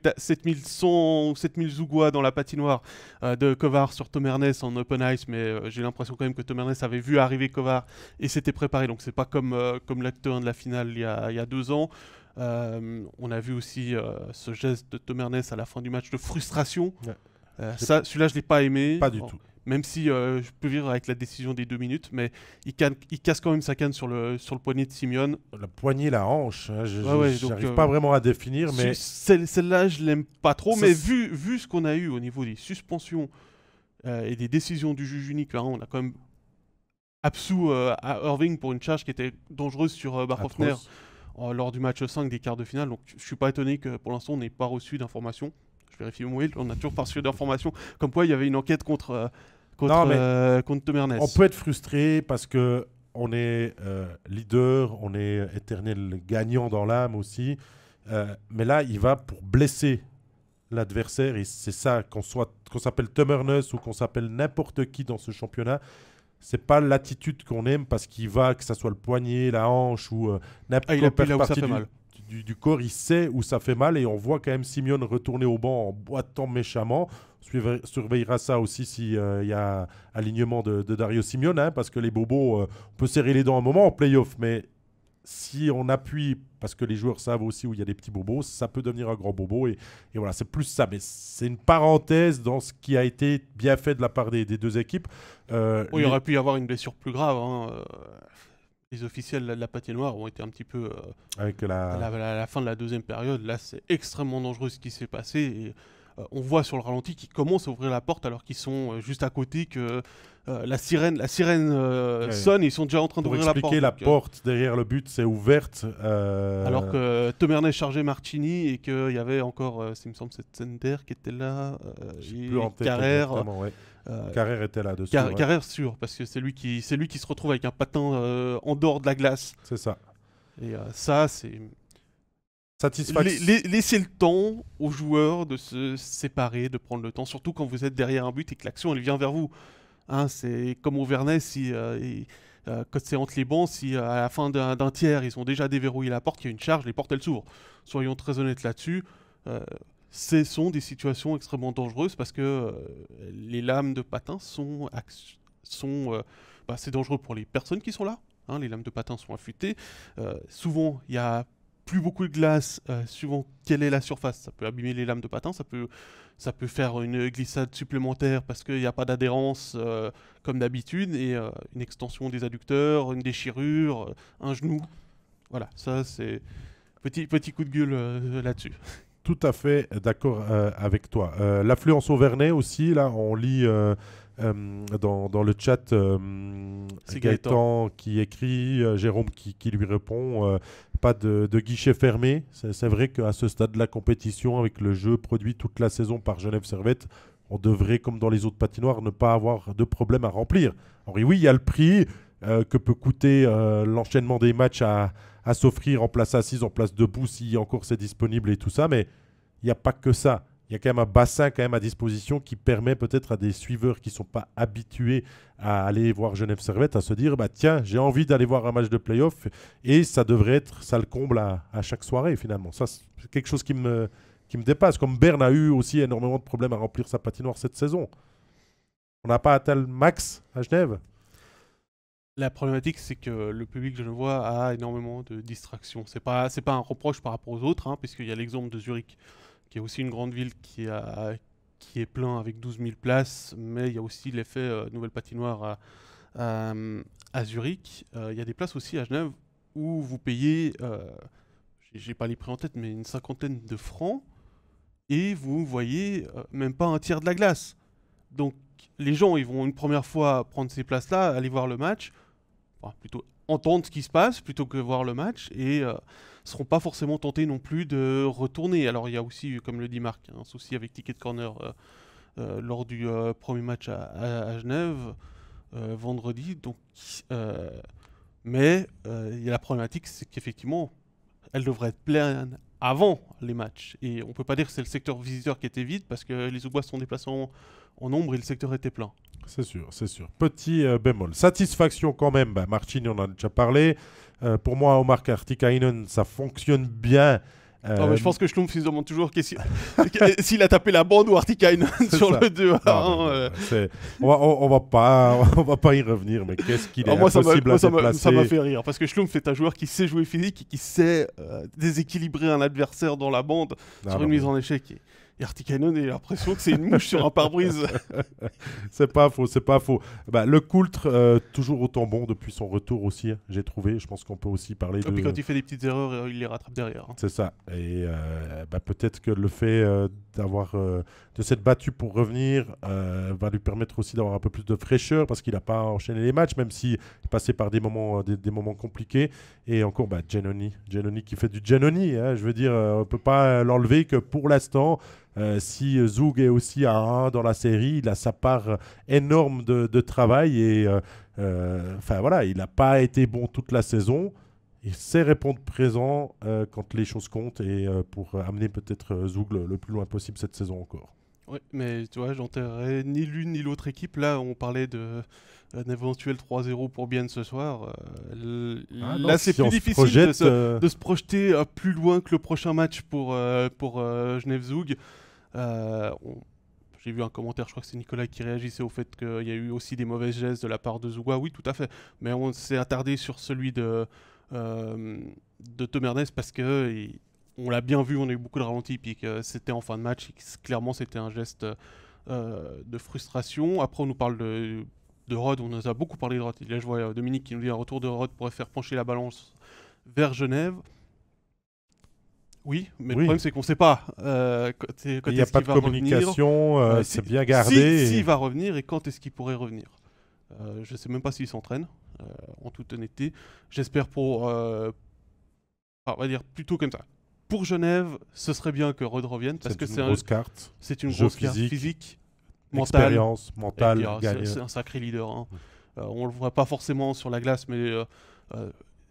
7000 Zougois dans la patinoire de Kovar sur Tom Ernest en open ice, mais j'ai l'impression quand même que Tom Ernest avait vu arriver Kovar et s'était préparé, donc c'est pas comme l'acte 1 de la finale il y a 2 ans. On a vu aussi ce geste de Tom Ernest à la fin du match de frustration. Ouais. Celui-là, je l'ai pas aimé. Pas du tout. Même si je peux vivre avec la décision des 2 minutes, mais il casse quand même sa canne sur le poignet de Simeone. La poignée, la hanche, hein, j'arrive pas vraiment à définir. Mais celle-là, je l'aime pas trop, mais vu ce qu'on a eu au niveau des suspensions et des décisions du juge unique, là, on a quand même absous à Irving pour une charge qui était dangereuse sur Barhoffner lors du match 5 des quarts de finale. Donc je suis pas étonné que pour l'instant on n'ait pas reçu d'informations. Je vérifie mon mail, on n'a toujours pas reçu d'informations comme quoi il y avait une enquête contre Tom Ernest. On peut être frustré parce que on est leader, on est éternel gagnant dans l'âme aussi. Mais là, il va pour blesser l'adversaire et c'est ça, qu'on s'appelle Tom Ernest ou qu'on s'appelle n'importe qui dans ce championnat. C'est pas l'attitude qu'on aime parce qu'il va, que ça soit le poignet, la hanche ou n'importe quelle partie du corps, il sait où ça fait mal et on voit quand même Simeone retourner au banc en boitant méchamment. On surveillera ça aussi s'il y a alignement de Dario Simeone, hein, parce que les bobos, on peut serrer les dents un moment en play-off, mais si on appuie, parce que les joueurs savent aussi où il y a des petits bobos, ça peut devenir un grand bobo et voilà, c'est plus ça, mais c'est une parenthèse dans ce qui a été bien fait de la part des deux équipes. Il aurait pu y avoir une blessure plus grave, hein. Les officiels de la patinoire ont été un petit peu avec à la fin de la deuxième période. Là, c'est extrêmement dangereux ce qui s'est passé. Et, on voit sur le ralenti qu'ils commencent à ouvrir la porte alors qu'ils sont juste à côté, que la sirène sonne et ils sont déjà en train d'ouvrir la porte. Pour expliquer, la porte derrière le but, c'est ouverte. Alors que Tom Ernest chargeait Martini et qu'il y avait encore, il me semble, cette Sender qui était là. Carrère. Carrère était là-dessus. Carrère sûr, parce que c'est lui qui se retrouve avec un patin en dehors de la glace. C'est ça. Et ça, c'est... Satisfaction. Laissez le temps aux joueurs de se séparer, de prendre le temps, surtout quand vous êtes derrière un but et que l'action elle vient vers vous. Hein, c'est comme au Vernet, quand c'est entre les bancs, si à la fin d'un tiers ils ont déjà déverrouillé la porte, qu'il y a une charge, les portes elles s'ouvrent. Soyons très honnêtes là-dessus. Ce sont des situations extrêmement dangereuses parce que les lames de patin c'est dangereux pour les personnes qui sont là. Hein, les lames de patin sont affûtées. Souvent, il y a plus beaucoup de glace, suivant quelle est la surface. Ça peut abîmer les lames de patin, ça peut faire une glissade supplémentaire parce qu'il n'y a pas d'adhérence comme d'habitude, et une extension des adducteurs, une déchirure, un genou. Voilà, ça c'est petit coup de gueule là-dessus. Tout à fait d'accord avec toi. L'affluence au Vernet aussi, là on lit dans le chat Gaëtan qui écrit, Jérôme qui lui répond, pas de guichet fermé. C'est vrai qu'à ce stade de la compétition, avec le jeu produit toute la saison par Genève Servette, on devrait, comme dans les autres patinoires, ne pas avoir de problème à remplir. Alors oui, il y a le prix que peut coûter l'enchaînement des matchs à s'offrir en place assise, en place debout, si encore c'est disponible et tout ça, mais il n'y a pas que ça. il y a quand même un bassin quand même à disposition qui permet peut-être à des suiveurs qui ne sont pas habitués à aller voir Genève Servette à se dire bah tiens, j'ai envie d'aller voir un match de play-off et ça devrait être ça le comble à chaque soirée finalement. Ça, c'est quelque chose qui me dépasse. Comme Berne a eu aussi énormément de problèmes à remplir sa patinoire cette saison. On n'a pas atteint le max à Genève. La problématique, c'est que le public genevois a énormément de distractions. C'est pas un reproche par rapport aux autres, hein, puisqu'il y a l'exemple de Zurich, qui est aussi une grande ville qui est plein avec 12 000 places, mais il y a aussi l'effet nouvelle patinoire à Zurich. Il y a des places aussi à Genève où vous payez, j'ai pas les prix en tête, mais une cinquantaine de francs, et vous voyez même pas un tiers de la glace. Donc les gens, ils vont une première fois prendre ces places-là, aller voir le match, enfin, plutôt entendre ce qui se passe plutôt que voir le match, et seront pas forcément tentés non plus de retourner. Alors il y a aussi, comme le dit Marc, un souci avec Ticket Corner lors du premier match à Genève vendredi. Donc, mais il y a la problématique, c'est qu'effectivement, elle devrait être pleine avant les matchs. Et on peut pas dire que c'est le secteur visiteur qui était vide parce que les Aubois sont déplacés en nombre et le secteur était plein. C'est sûr, c'est sûr. Petit bémol. Satisfaction quand même. Bah, Martin, on en a déjà parlé. Pour moi, Omar Kartikainen, ça fonctionne bien. Je pense que Schlumpf, il se demande toujours s'il a tapé la bande ou Artikainen sur ça. le 2 on va pas y revenir, mais qu'est-ce qu'il est impossible à déplacer. Ça m'a fait rire, parce que Schlumpf est un joueur qui sait jouer physique et qui sait déséquilibrer un adversaire dans la bande sur une mise en échec. Et Artikainen a l'impression que c'est une mouche sur un pare-brise. C'est pas faux, c'est pas faux. Bah, le Coultre, toujours autant bon depuis son retour aussi, hein, j'ai trouvé. Je pense qu'on peut aussi parler de... Et puis quand il fait des petites erreurs, il les rattrape derrière. Hein. C'est ça. Et peut-être que le fait de s'être battu pour revenir va lui permettre aussi d'avoir un peu plus de fraîcheur parce qu'il n'a pas enchaîné les matchs, même s'il est passé par des moments compliqués. Et encore, Giannoni qui fait du Giannoni. Hein, je veux dire, on ne peut pas l'enlever que pour l'instant. Si Zug est aussi à 1 dans la série, il a sa part énorme de travail et voilà, il n'a pas été bon toute la saison. Il sait répondre présent quand les choses comptent et pour amener peut-être Zug le plus loin possible cette saison encore. Oui, mais tu vois, j'enterrerai ni l'une ni l'autre équipe. Là, on parlait d'un éventuel 3-0 pour Bienne ce soir. Là, c'est plus difficile de se projeter plus loin que le prochain match pour Genève-Zug. J'ai vu un commentaire, je crois que c'est Nicolas qui réagissait au fait qu'il y a eu aussi des mauvaises gestes de la part de Zouga. Oui, tout à fait. Mais on s'est attardé sur celui de Tom Ernest parce que on l'a bien vu, on a eu beaucoup de ralentis, puis que c'était en fin de match. Et clairement, c'était un geste de frustration. Après, on nous parle de Rod, on nous a beaucoup parlé de Rod. Là, je vois Dominique qui nous dit un retour de Rod pourrait faire pencher la balance vers Genève. Oui, mais le problème c'est qu'on ne sait pas quand il n'y a pas de communication, c'est bien gardé. S'il va revenir et quand est-ce qu'il pourrait revenir. Je ne sais même pas s'il s'entraîne, en toute honnêteté. J'espère on va dire plutôt comme ça. Pour Genève, ce serait bien que Rod revienne parce que c'est une grosse carte. C'est une grosse carte physique, expérience, mentale. C'est un sacré leader. Hein. On ne le voit pas forcément sur la glace, mais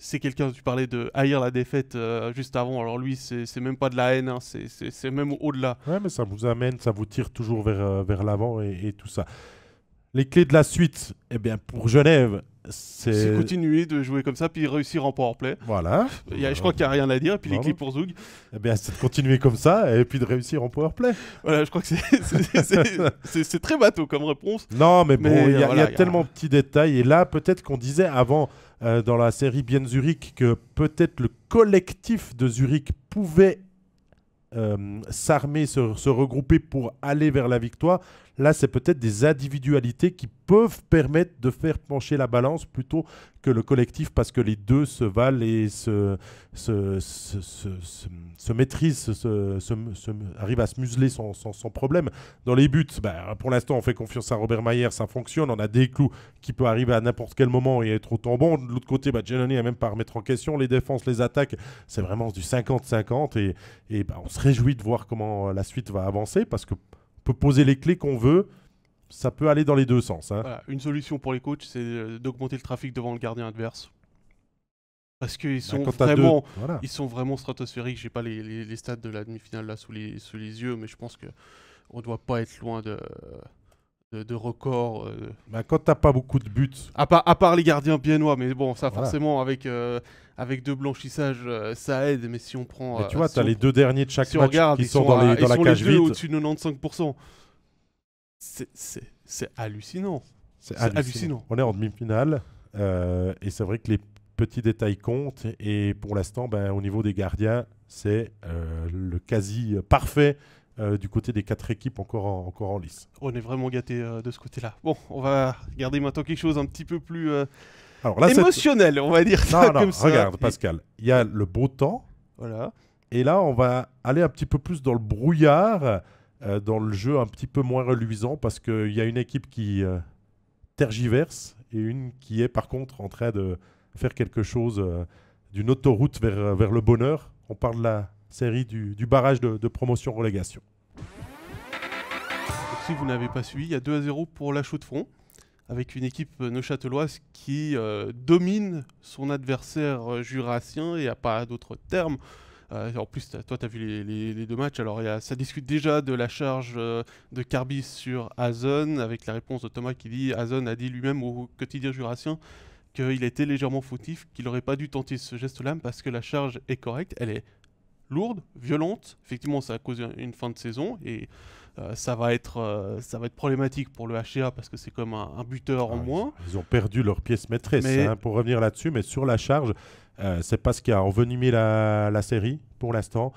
c'est quelqu'un, tu parlais de haïr la défaite juste avant. Alors lui, c'est même pas de la haine, hein, c'est même au-delà. Ouais, mais ça vous amène, ça vous tire toujours vers l'avant et tout ça. Les clés de la suite, eh bien pour Genève, c'est continuer de jouer comme ça puis réussir en powerplay. Voilà. Je crois qu'il n'y a rien à dire. Et puis les clés pour Zug. Eh bien, c'est de continuer comme ça et puis de réussir en powerplay. Voilà, je crois que c'est très bateau comme réponse. Non, mais bon, il y a tellement de petits détails. Et là, peut-être qu'on disait avant dans la série Bienne Zurich que peut-être le collectif de Zurich pouvait s'armer, se regrouper pour aller vers la victoire. Là, c'est peut-être des individualités qui peuvent permettre de faire pencher la balance plutôt que le collectif parce que les deux se valent et se maîtrisent, arrivent à se museler sans problème. Dans les buts, pour l'instant, on fait confiance à Robert Mayer, ça fonctionne. On a des clous qui peut arriver à n'importe quel moment et être autant bon. De l'autre côté, Giannoni n'a même pas à remettre en question les défenses, les attaques. C'est vraiment du 50-50 et on se réjouit de voir comment la suite va avancer parce que peut poser les clés qu'on veut, ça peut aller dans les deux sens. Hein. Voilà, une solution pour les coachs, c'est d'augmenter le trafic devant le gardien adverse. Parce qu'ils sont quand t'as vraiment, voilà. ils sont vraiment stratosphériques. J'ai pas les stats de la demi-finale là sous les yeux, mais je pense que on doit pas être loin de records. Quand t'as pas beaucoup de buts, À part les gardiens biennois, mais bon, ça voilà. forcément avec deux blanchissages, ça aide. Mais si on prend, Mais tu vois, si t'as on les deux derniers de chaque si on match regarde, qui ils sont sont, dans ils la sont cage les deux vide. au-dessus de 95%. C'est hallucinant. C'est C'est hallucinant. On est en demi-finale et c'est vrai que les petits détails comptent. Et pour l'instant, au niveau des gardiens, c'est le quasi parfait du côté des 4 équipes encore en lice. On est vraiment gâtés de ce côté-là. Bon, on va regarder maintenant quelque chose un petit peu plus Alors là, émotionnel, on va dire ça non, comme ça. regarde, Pascal, il y a le beau temps. Voilà. Et là, on va aller un petit peu plus dans le brouillard, dans le jeu un petit peu moins reluisant, parce qu'il y a une équipe qui tergiverse et une qui est par contre en train de faire quelque chose d'une autoroute vers le bonheur. On parle de la série du barrage de promotion-relégation. Donc, si vous n'avez pas suivi, il y a 2-0 pour la Chaux-de-Fonds, avec une équipe neuchâteloise qui domine son adversaire jurassien, et il n'y a pas d'autre terme. En plus, toi, tu as vu les deux matchs. Alors, ça discute déjà de la charge de Carbis sur Azon, avec la réponse de Thomas qui dit Azon a dit lui-même au quotidien jurassien qu'il était légèrement fautif, qu'il n'aurait pas dû tenter ce geste-là parce que la charge est correcte. Elle est lourde, violente. Effectivement, ça a causé une fin de saison et ça va être problématique pour le HCA parce que c'est comme un buteur en moins. Ils ont perdu leur pièce maîtresse, pour revenir là-dessus, mais sur la charge, c'est pas ce qui a envenimé la série pour l'instant.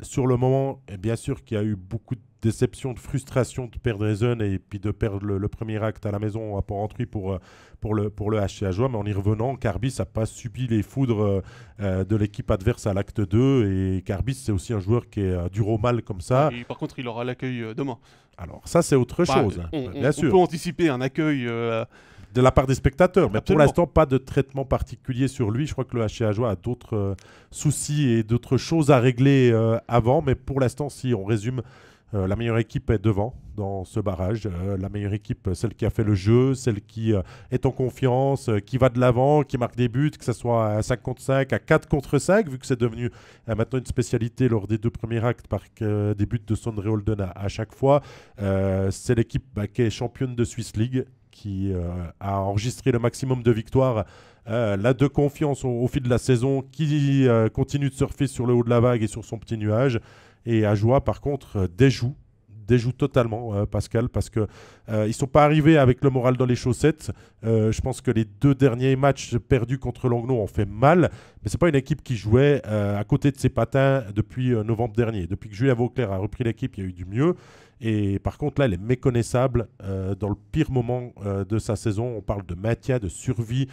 Sur le moment, bien sûr qu'il y a eu beaucoup de déception, de frustration de perdre Ezen et puis de perdre le premier acte à la maison à Port-Rentruy pour le HCA Joie, mais en y revenant, Carbis n'a pas subi les foudres de l'équipe adverse à l'acte 2 et Carbis c'est aussi un joueur qui est dur au mal comme ça. Et par contre il aura l'accueil demain. Alors ça c'est autre chose, bien sûr. On peut anticiper un accueil de la part des spectateurs, mais absolument. pour l'instant pas de traitement particulier sur lui. Je crois que le HCA Joie a d'autres soucis et d'autres choses à régler avant, mais pour l'instant si on résume, la meilleure équipe est devant dans ce barrage. La meilleure équipe, celle qui a fait le jeu, celle qui est en confiance, qui va de l'avant, qui marque des buts, que ce soit à 5 contre 5, à 4 contre 5, vu que c'est devenu maintenant une spécialité lors des 2 premiers actes par des buts de Sondre Holden à chaque fois. C'est l'équipe qui est championne de Swiss League, qui a enregistré le maximum de victoires. La de confiance au fil de la saison, qui continue de surfer sur le haut de la vague et sur son petit nuage. Et Ajoie, par contre, déjoue totalement, Pascal, parce qu'ils ne sont pas arrivés avec le moral dans les chaussettes. Je pense que les 2 derniers matchs perdus contre Langnau ont fait mal, mais ce n'est pas une équipe qui jouait à côté de ses patins depuis novembre dernier. Depuis que Julien Vauclair a repris l'équipe, il y a eu du mieux. Et par contre, là, elle est méconnaissable dans le pire moment de sa saison. On parle de maintien, de survie,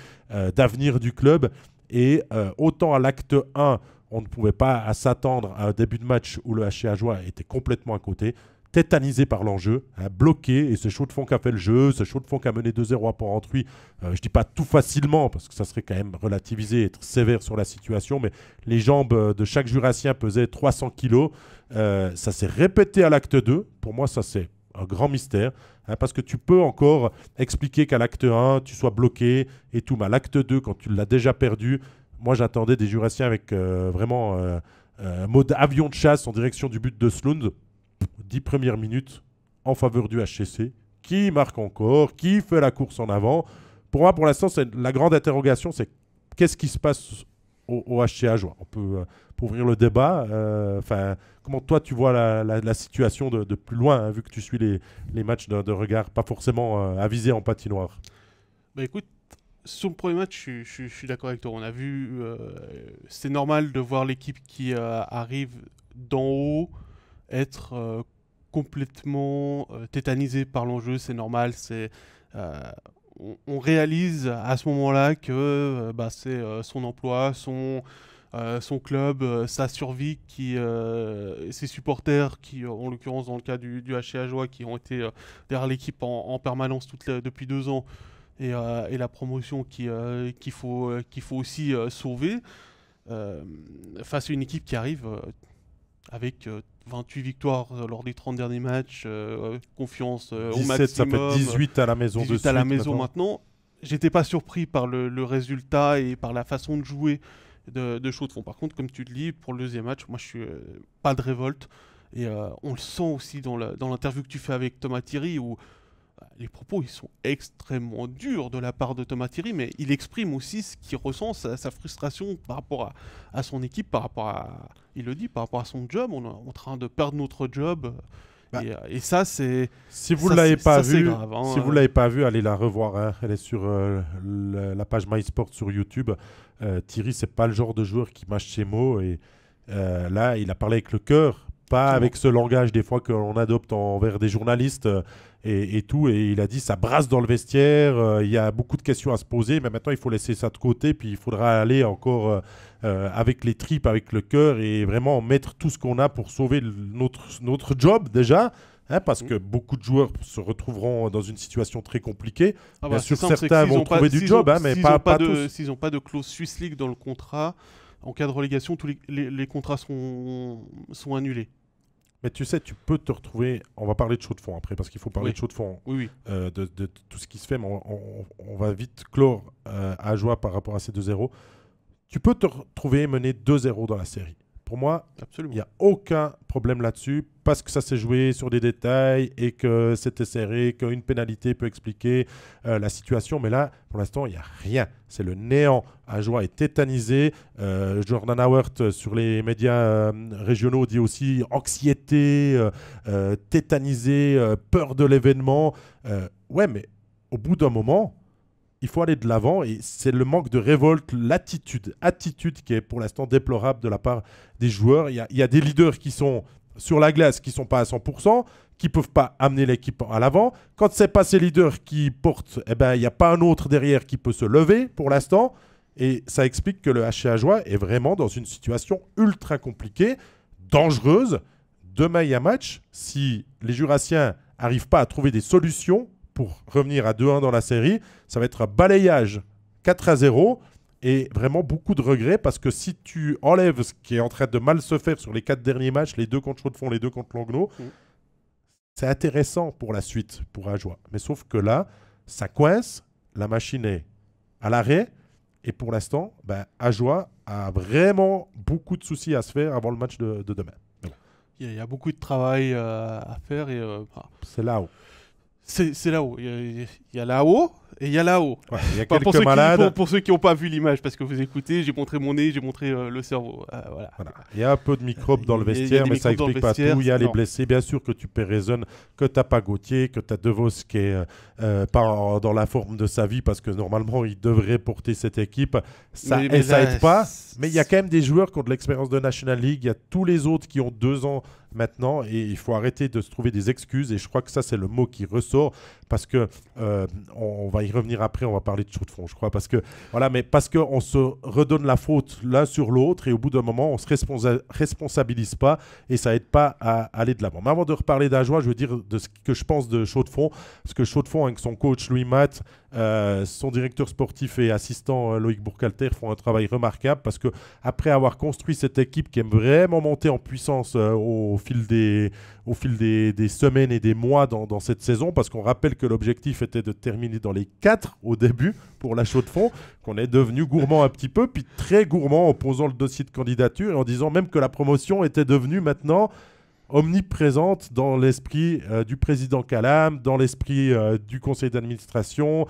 d'avenir du club. Et autant à l'acte 1, on ne pouvait pas s'attendre à un début de match où le HCA Joie était complètement à côté, tétanisé par l'enjeu, bloqué, et c'est Chaux-de-Fonds qui a fait le jeu, c'est Chaux-de-Fonds qui a mené 2-0 à Port-Rentruy. Je ne dis pas tout facilement, parce que ça serait quand même relativiser, être sévère sur la situation, mais les jambes de chaque jurassien pesaient 300 kilos. Ça s'est répété à l'acte 2. Pour moi, ça c'est un grand mystère, parce que tu peux encore expliquer qu'à l'acte 1, tu sois bloqué et tout, mais à l'acte 2, quand tu l'as déjà perdu, moi, j'attendais des jurassiens avec vraiment mode avion de chasse en direction du but de Slund. 10 premières minutes en faveur du HCC. Qui marque encore? Qui fait la course en avant? Pour moi, pour l'instant, la grande interrogation, c'est qu'est-ce qui se passe au HCA Joie? On peut ouvrir le débat. Comment toi, tu vois la situation de plus loin, vu que tu suis les matchs de regard, pas forcément avisés en patinoire? Bah écoute, sur le premier match, je suis d'accord avec toi. On a vu, c'est normal de voir l'équipe qui arrive d'en haut être complètement tétanisée par l'enjeu. C'est normal. On réalise à ce moment-là que c'est son emploi, son club, sa survie, ses supporters qui, en l'occurrence dans le cas du HCA Joie, qui ont été derrière l'équipe en permanence depuis 2 ans. Et la promotion qu'il faut aussi sauver face à une équipe qui arrive avec 28 victoires lors des 30 derniers matchs, confiance 17, au maximum. ça fait 18 à la maison 18 à la maison maintenant. j'étais pas surpris par le résultat et par la façon de jouer de Chaux-de-Fonds. Par contre, comme tu le dis, pour le deuxième match, moi je suis pas de révolte. Et on le sent aussi dans l'interview que tu fais avec Thomas Thierry où les propos ils sont extrêmement durs de la part de Thomas Thierry, mais il exprime aussi ce qu'il ressent, sa frustration par rapport à son équipe, par rapport à, il le dit, par rapport à son job. On est en train de perdre notre job. Bah, et ça, c'est. Si vous ne l'avez pas vu, grave, hein, si vous l'avez pas vu, allez la revoir. Hein. Elle est sur la page MySport sur YouTube. Thierry, c'est pas le genre de joueur qui mâche ses mots. Et là, il a parlé avec le cœur, pas avec ce langage des fois qu'on adopte envers des journalistes et tout. Et il a dit ça brasse dans le vestiaire. Il y a beaucoup de questions à se poser, mais maintenant il faut laisser ça de côté. Puis il faudra aller encore avec les tripes, avec le cœur et vraiment mettre tout ce qu'on a pour sauver notre job déjà. Hein, parce que beaucoup de joueurs se retrouveront dans une situation très compliquée. Ah Bien bah, sûr, simple, certains vont trouver du job, hein, mais pas tous. S'ils n'ont pas de clause Swiss League dans le contrat, en cas de relégation, tous les contrats sont annulés. Mais tu sais, tu peux te retrouver. On va parler de Chaux-de-Fonds après, parce qu'il faut parler de Chaux-de-Fonds, oui. de tout ce qui se fait, mais on va vite clore à joie par rapport à ces 2-0. Tu peux te retrouver mené 2-0 dans la série. Pour moi, il n'y a aucun problème là-dessus, parce que ça s'est joué sur des détails et que c'était serré, qu'une pénalité peut expliquer la situation. Mais là, pour l'instant, il n'y a rien. C'est le néant. Ajoie est tétanisé. Jordan Howard, sur les médias régionaux, dit aussi anxiété, tétanisé, peur de l'événement. Ouais, mais au bout d'un moment, il faut aller de l'avant et c'est le manque de révolte, l'attitude qui est pour l'instant déplorable de la part des joueurs. Il y a des leaders qui sont sur la glace, qui ne sont pas à 100%, qui ne peuvent pas amener l'équipe à l'avant. Quand ce n'est pas ces leaders qui portent, eh ben, il n'y a pas un autre derrière qui peut se lever pour l'instant. Et ça explique que le HC Ajoie est vraiment dans une situation ultra compliquée, dangereuse. Demain, il y a match. Si les Jurassiens n'arrivent pas à trouver des solutions pour revenir à 2-1 dans la série, ça va être un balayage 4-0 et vraiment beaucoup de regrets parce que si tu enlèves ce qui est en train de mal se faire sur les 4 derniers matchs, les 2 contre Chaux-de-Fonds, les 2 contre Langnau, c'est intéressant pour la suite, pour Ajoie. Mais sauf que là, ça coince, la machine est à l'arrêt et pour l'instant, Ajoie a vraiment beaucoup de soucis à se faire avant le match de demain. Bon. Il y a beaucoup de travail à faire et c'est là-haut. C'est là-haut. Il y a là-haut et il y a là-haut. Ouais, il y a quelques malades. Pour ceux qui n'ont pas vu l'image, parce que vous écoutez, j'ai montré mon nez, j'ai montré le cerveau. Voilà. Il y a un peu de microbes dans le vestiaire, mais ça n'explique pas tout. Il y a les blessés. Bien sûr que tu raisonnes, que tu n'as pas Gauthier, que tu as De Vos qui est pas dans la forme de sa vie, parce que normalement, il devrait porter cette équipe. Ça aide pas. Mais il y a quand même des joueurs qui ont de l'expérience de National League. Il y a tous les autres qui ont 2 ans maintenant et il faut arrêter de se trouver des excuses et je crois que ça c'est le mot qui ressort parce que on va y revenir après, on va parler de Chaux-de-Fonds je crois parce qu'on se redonne la faute l'un sur l'autre et au bout d'un moment on se responsabilise pas et ça aide pas à aller de l'avant. Mais avant de reparler d'Ajoie, je veux dire de ce que je pense de Chaux-de-Fonds parce que Chaux-de-Fonds avec son coach Louis Matt, son directeur sportif et assistant Loïc Bourcalter font un travail remarquable parce que après avoir construit cette équipe qui aime vraiment monter en puissance au fil des semaines et des mois dans cette saison, parce qu'on rappelle que l'objectif était de terminer dans les 4 au début pour la Chaux-de-Fonds, qu'on est devenu gourmand un petit peu, puis très gourmand en posant le dossier de candidature et en disant même que la promotion était devenue maintenant omniprésente dans l'esprit du président Calam, dans l'esprit du conseil d'administration,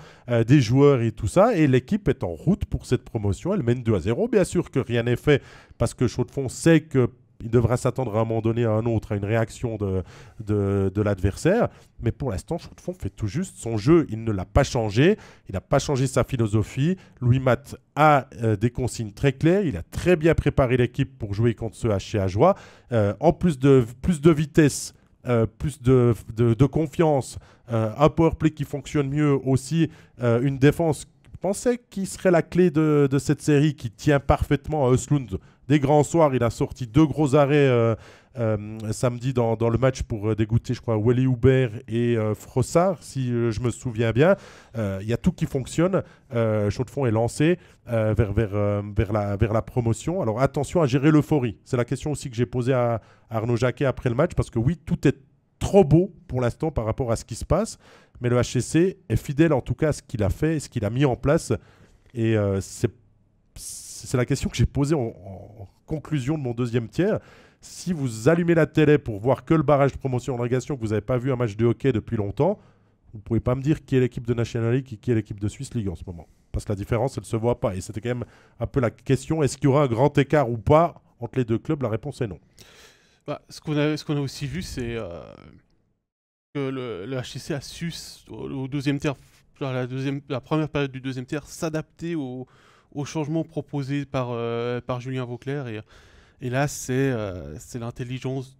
des joueurs et tout ça. Et l'équipe est en route pour cette promotion. Elle mène 2-0. Bien sûr que rien n'est fait parce que Chaux-de-Fonds sait qu'il devra s'attendre à un moment donné à un autre, à une réaction de l'adversaire. Mais pour l'instant, Chaux-de-Fonds fait tout juste son jeu. Il ne l'a pas changé. Il n'a pas changé sa philosophie. Louis Matt a des consignes très claires. Il a très bien préparé l'équipe pour jouer contre ce HC Ajoie. En plus de vitesse, plus de confiance, un powerplay qui fonctionne mieux aussi, une défense pensais qu'il serait la clé de cette série qui tient parfaitement à Östlund. Des grands soirs, il a sorti 2 gros arrêts samedi dans le match pour dégoûter, je crois, Wally Hubert et Frossard, si je me souviens bien. Il y a tout qui fonctionne. Chaux-de-Fonds est lancé vers la promotion. Alors attention à gérer l'euphorie. C'est la question aussi que j'ai posée à Arnaud Jacquet après le match, parce que oui, tout est trop beau pour l'instant par rapport à ce qui se passe. mais le HCC est fidèle en tout cas à ce qu'il a fait, ce qu'il a mis en place. Et c'est la question que j'ai posée en conclusion de mon deuxième tiers. Si vous allumez la télé pour voir que le barrage de promotion en relégation, que vous n'avez pas vu un match de hockey depuis longtemps, vous ne pouvez pas me dire qui est l'équipe de National League et qui est l'équipe de Swiss League en ce moment. Parce que la différence, elle ne se voit pas. Et c'était quand même un peu la question, est-ce qu'il y aura un grand écart ou pas entre les deux clubs? La réponse est non. Ce qu'on a aussi vu, c'est que le HCC a su, au deuxième tiers, la première période du deuxième tiers, s'adapter aux changements proposés par Julien Vauclair. Et là, c'est l'intelligence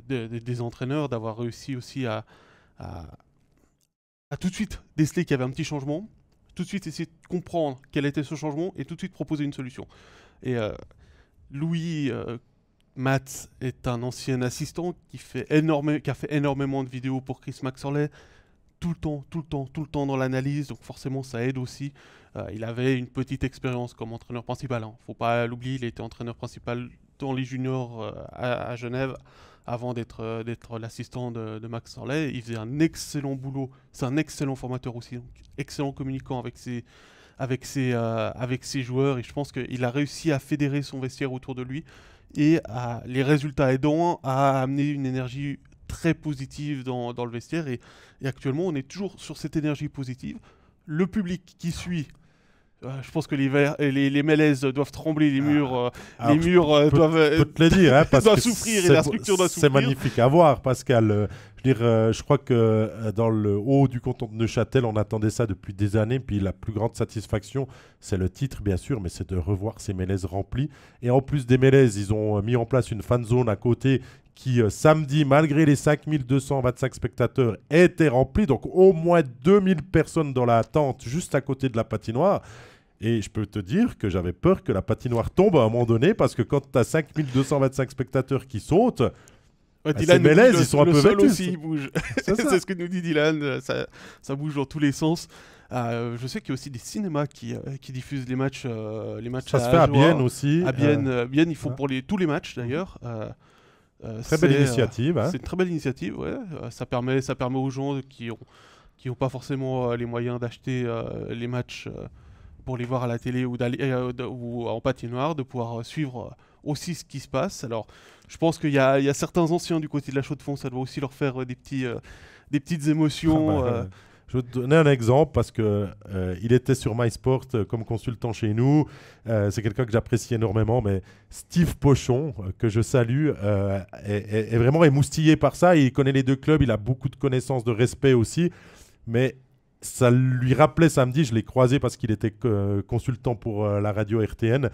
des entraîneurs d'avoir réussi aussi à tout de suite déceler qu'il y avait un petit changement, tout de suite essayer de comprendre quel était ce changement et tout de suite proposer une solution. Et Louis Matz est un ancien assistant qui a fait énormément de vidéos pour Chris Maxorley, tout le temps dans l'analyse, donc forcément ça aide aussi. Il avait une petite expérience comme entraîneur principal, hein. Faut pas l'oublier, il était entraîneur principal dans les juniors à Genève avant d'être l'assistant de Max Sorley. Il faisait un excellent boulot, c'est un excellent formateur aussi, donc excellent communicant avec ses joueurs, et je pense qu'il a réussi à fédérer son vestiaire autour de lui, et les résultats aidant à amener une énergie très positive dans le vestiaire, et actuellement on est toujours sur cette énergie positive. Le public qui suit, je pense que les mélèzes doivent trembler, les murs doivent te le dire, hein, parce doivent que souffrir, et la structure doit souffrir. C'est magnifique à voir, Pascal. Je crois que dans le haut du canton de Neuchâtel, on attendait ça depuis des années. Puis la plus grande satisfaction, c'est le titre, bien sûr, mais c'est de revoir ces mélèzes remplis. Et en plus des mélèzes, ils ont mis en place une fan zone à côté qui, samedi, malgré les 5225 spectateurs, était remplie. Donc au moins 2000 personnes dans la tente, juste à côté de la patinoire. Et je peux te dire que j'avais peur que la patinoire tombe à un moment donné, parce que quand tu as 5225 spectateurs qui sautent, ces mélèzes, ils sont un peu vêtus. Le sol vêtus. aussi, il bouge. C'est ce que nous dit Dylan, ça bouge dans tous les sens. Je sais qu'il y a aussi des cinémas qui diffusent les matchs. Ça se fait à Bienne aussi. À Bienne, ils font pour tous les matchs d'ailleurs. Très belle initiative. C'est une très belle initiative, ouais. Ça permet aux gens qui ont pas forcément les moyens d'acheter les matchs pour les voir à la télé ou en patinoire, de pouvoir suivre aussi ce qui se passe. Alors, je pense qu'il y a certains anciens du côté de la Chaux-de-Fonds, ça doit aussi leur faire des petites émotions. Je vais te donner un exemple parce que il était sur MySport comme consultant chez nous. C'est quelqu'un que j'apprécie énormément, mais Steve Pochon, que je salue, est vraiment émoustillé par ça. Il connaît les deux clubs, il a beaucoup de connaissances, de respect aussi, mais ça lui rappelait samedi, je l'ai croisé parce qu'il était consultant pour la radio RTN,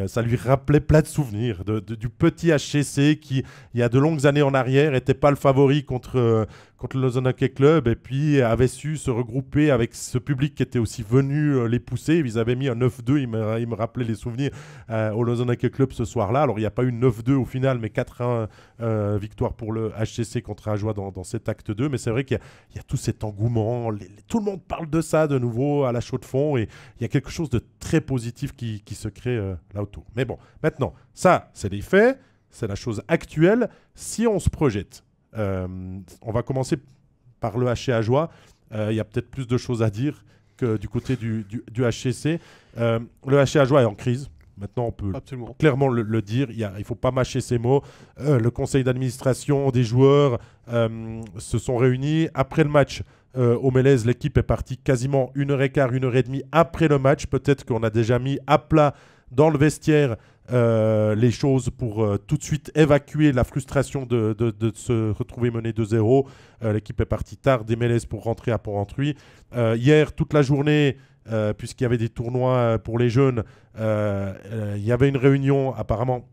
ça lui rappelait plein de souvenirs du petit HCC qui, il y a de longues années en arrière, n'était pas le favori contre le Lausanne Hockey Club, et puis avait su se regrouper avec ce public qui était aussi venu les pousser. Ils avaient mis un 9-2, il me rappelait les souvenirs au Lausanne Hockey Club ce soir-là. Alors il n'y a pas eu 9-2 au final, mais 4-1 victoire pour le HCC contre Ajoie dans cet acte 2. Mais c'est vrai qu'il y a tout cet engouement, tout le monde parle de ça de nouveau à la Chaux-de-Fonds, et il y a quelque chose de très positif qui se crée là autour. Mais bon, maintenant, ça c'est les faits, c'est la chose actuelle. Si on se projette, on va commencer par le HC Ajoie. Il y a peut-être plus de choses à dire que du côté du HCC. Le HC Ajoie est en crise. Maintenant, on peut clairement le dire. Il ne faut pas mâcher ces mots. Le conseil d'administration des joueurs se sont réunis. Après le match au Mélèze, l'équipe est partie quasiment 1h15, 1h30 après le match. Peut-être qu'on a déjà mis à plat dans le vestiaire les choses pour tout de suite évacuer la frustration de se retrouver mené 2-0. L'équipe est partie tard des Mélèzes pour rentrer à Port-Rentruy. Hier, toute la journée, puisqu'il y avait des tournois pour les jeunes, il y avait une réunion apparemment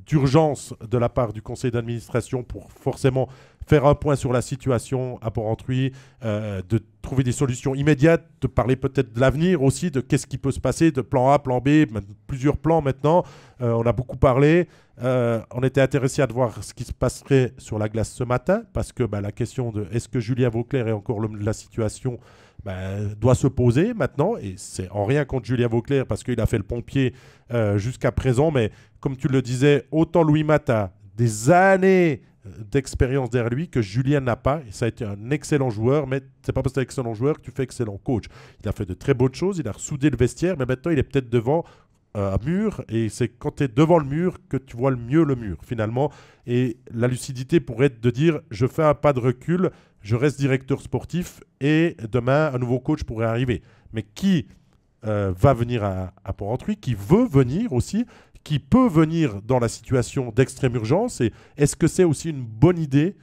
d'urgence de la part du conseil d'administration pour forcément faire un point sur la situation à Port-Rentruy, de trouver des solutions immédiates, de parler peut-être de l'avenir aussi, de qu'est-ce qui peut se passer, de plan A, plan B, plusieurs plans maintenant. On a beaucoup parlé. On était intéressé à voir ce qui se passerait sur la glace ce matin, parce que la question de est-ce que Julien Vauclair est encore l'homme de la situation doit se poser maintenant. Et c'est en rien contre Julien Vauclair, parce qu'il a fait le pompier jusqu'à présent. Mais comme tu le disais, autant Louis Mata, des années d'expérience derrière lui que Julien n'a pas. Et ça a été un excellent joueur, mais c'est pas parce que tu es un excellent joueur que tu fais excellent coach. Il a fait de très bonnes choses, il a ressoudé le vestiaire, mais maintenant il est peut-être devant un mur, et c'est quand tu es devant le mur que tu vois le mur finalement. Et la lucidité pourrait être de dire je fais un pas de recul, je reste directeur sportif et demain un nouveau coach pourrait arriver. Mais qui va venir à Port-Entruy, qui veut venir aussi, qui peut venir dans la situation d'extrême urgence, et est-ce que c'est aussi une bonne idée,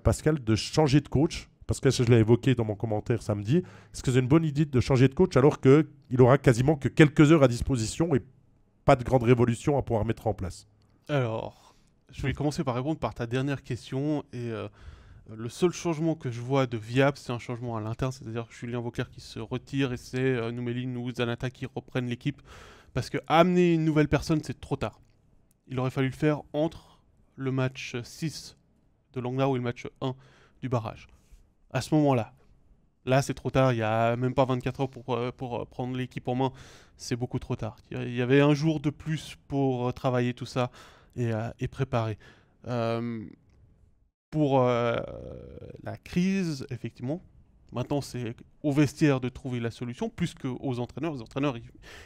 Pascal, de changer de coach? Parce que je l'ai évoqué dans mon commentaire samedi, est-ce que c'est une bonne idée de changer de coach alors qu'il aura quasiment que quelques heures à disposition et pas de grande révolution à pouvoir mettre en place? Alors, je vais commencer par répondre par ta dernière question. Et le seul changement que je vois de viable, c'est un changement à l'interne, c'est-à-dire Julien Vauclair qui se retire et c'est Noumeline ou Zanata qui reprennent l'équipe. Parce que amener une nouvelle personne, c'est trop tard. Il aurait fallu le faire entre le match 6 de Langnau et le match 1 du barrage. À ce moment-là, là c'est trop tard, il n'y a même pas 24 heures pour prendre l'équipe en main, c'est beaucoup trop tard. Il y avait un jour de plus pour travailler tout ça et préparer. Pour la crise, effectivement, maintenant c'est au vestiaire de trouver la solution, plus qu'aux entraîneurs. Les entraîneurs, ils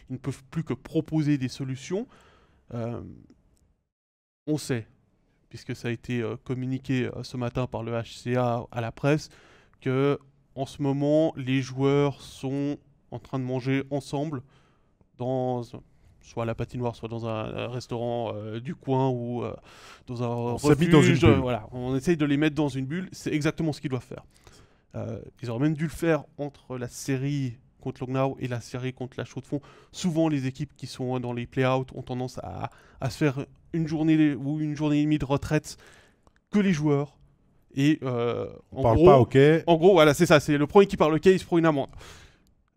ne peuvent plus que proposer des solutions. On sait, puisque ça a été communiqué ce matin par le HCA à la presse, que en ce moment, les joueurs sont en train de manger ensemble soit à la patinoire, soit dans un restaurant du coin ou dans un refuge. Mis dans une bulle. Voilà, on essaye de les mettre dans une bulle. C'est exactement ce qu'ils doivent faire. Ils auraient même dû le faire entre la série contre Langnau et la série contre la Chaux-de-Fonds. Souvent, les équipes qui sont dans les play-out ont tendance à se faire une journée ou une journée et demie de retraite que les joueurs. Et on parle pas OK. En gros, voilà, c'est ça. C'est le premier qui parle OK, il se prend une amende.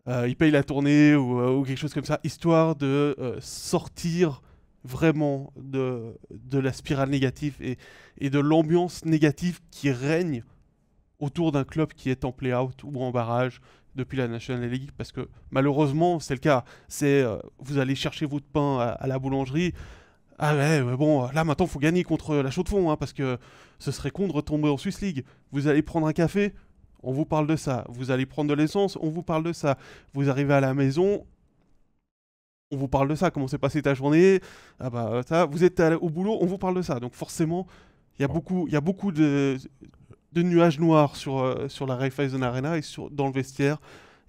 Il paye la tournée ou quelque chose comme ça, histoire de sortir vraiment de la spirale négative et de l'ambiance négative qui règne autour d'un club qui est en play-out ou en barrage depuis la National League, parce que malheureusement, c'est le cas. C'est vous allez chercher votre pain à la boulangerie. Ah ouais, bon, là maintenant, il faut gagner contre la Chaux-de-Fonds, hein, parce que ce serait con de retomber en Swiss League. Vous allez prendre un café, on vous parle de ça. Vous allez prendre de l'essence, on vous parle de ça. Vous arrivez à la maison, on vous parle de ça. Comment s'est passée ta journée? Ah bah ça. Vous êtes au boulot, on vous parle de ça. Donc forcément, il y a beaucoup de nuages noirs sur la Raiffeisen Arena et dans le vestiaire.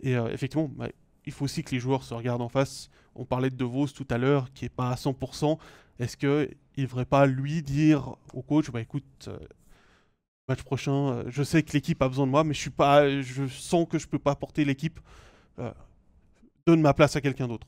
Et effectivement, bah, il faut aussi que les joueurs se regardent en face. On parlait de Vos tout à l'heure, qui n'est pas à 100%. Est-ce qu'il ne devrait pas, lui, dire au coach, bah écoute, match prochain, je sais que l'équipe a besoin de moi, mais je sens que je ne peux pas porter l'équipe. Donne ma place à quelqu'un d'autre.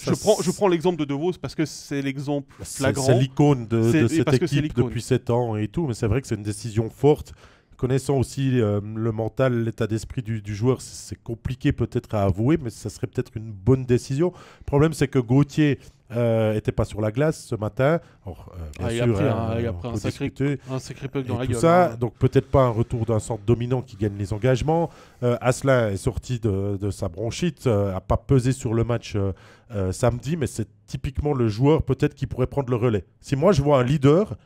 Je prends l'exemple de Vos parce que c'est l'exemple flagrant. C'est l'icône de cette équipe depuis 7 ans et tout, mais c'est vrai que c'est une décision forte. Connaissant aussi le mental, l'état d'esprit du joueur, c'est compliqué peut-être à avouer, mais ça serait peut-être une bonne décision. Le problème, c'est que Gauthier n'était pas sur la glace ce matin. Alors, il a pris un sacré puck dans la gueule. Ça, donc peut-être pas un retour d'un centre dominant qui gagne les engagements. Asselin est sorti de sa bronchite, n'a pas pesé sur le match samedi, mais c'est typiquement le joueur peut-être qui pourrait prendre le relais. Si moi je vois un leader...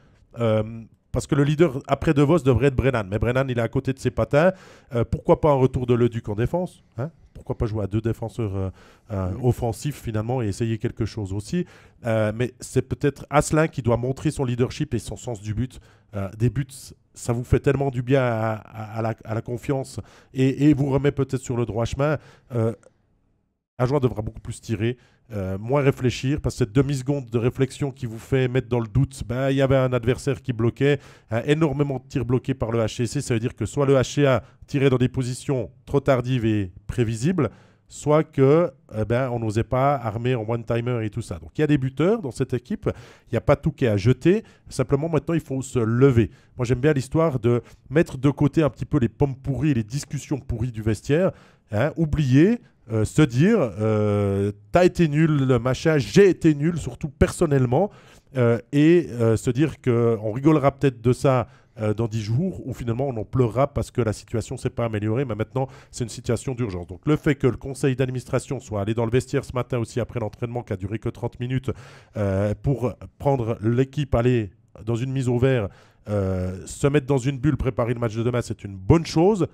parce que le leader après De Vos devrait être Brennan. Mais Brennan, il est à côté de ses patins. Pourquoi pas un retour de Leduc en défense, hein? Pourquoi pas jouer à 2 défenseurs offensifs finalement et essayer quelque chose aussi. Mais c'est peut-être Asselin qui doit montrer son leadership et son sens du but. Des buts, ça vous fait tellement du bien à la confiance et vous remet peut-être sur le droit chemin. Un joueur devra beaucoup plus tirer. Moins réfléchir, parce que cette demi-seconde de réflexion qui vous fait mettre dans le doute, il y avait un adversaire qui bloquait, énormément de tirs bloqués par le HCC, ça veut dire que soit le HCA tirait dans des positions trop tardives et prévisibles, soit que on n'osait pas armer en one-timer et tout ça. Donc il y a des buteurs dans cette équipe, il n'y a pas tout qui est à jeter, simplement maintenant il faut se lever. Moi j'aime bien l'histoire de mettre de côté un petit peu les pommes pourries, les discussions pourries du vestiaire, oublier, se dire t'as été nul, machin, j'ai été nul, surtout personnellement, et se dire qu'on rigolera peut-être de ça dans 10 jours, ou finalement on en pleurera parce que la situation ne s'est pas améliorée, mais maintenant c'est une situation d'urgence. Donc le fait que le conseil d'administration soit allé dans le vestiaire ce matin aussi après l'entraînement qui a duré que 30 minutes pour prendre l'équipe, aller dans une mise au vert, Se mettre dans une bulle, préparer le match de demain, c'est une bonne chose,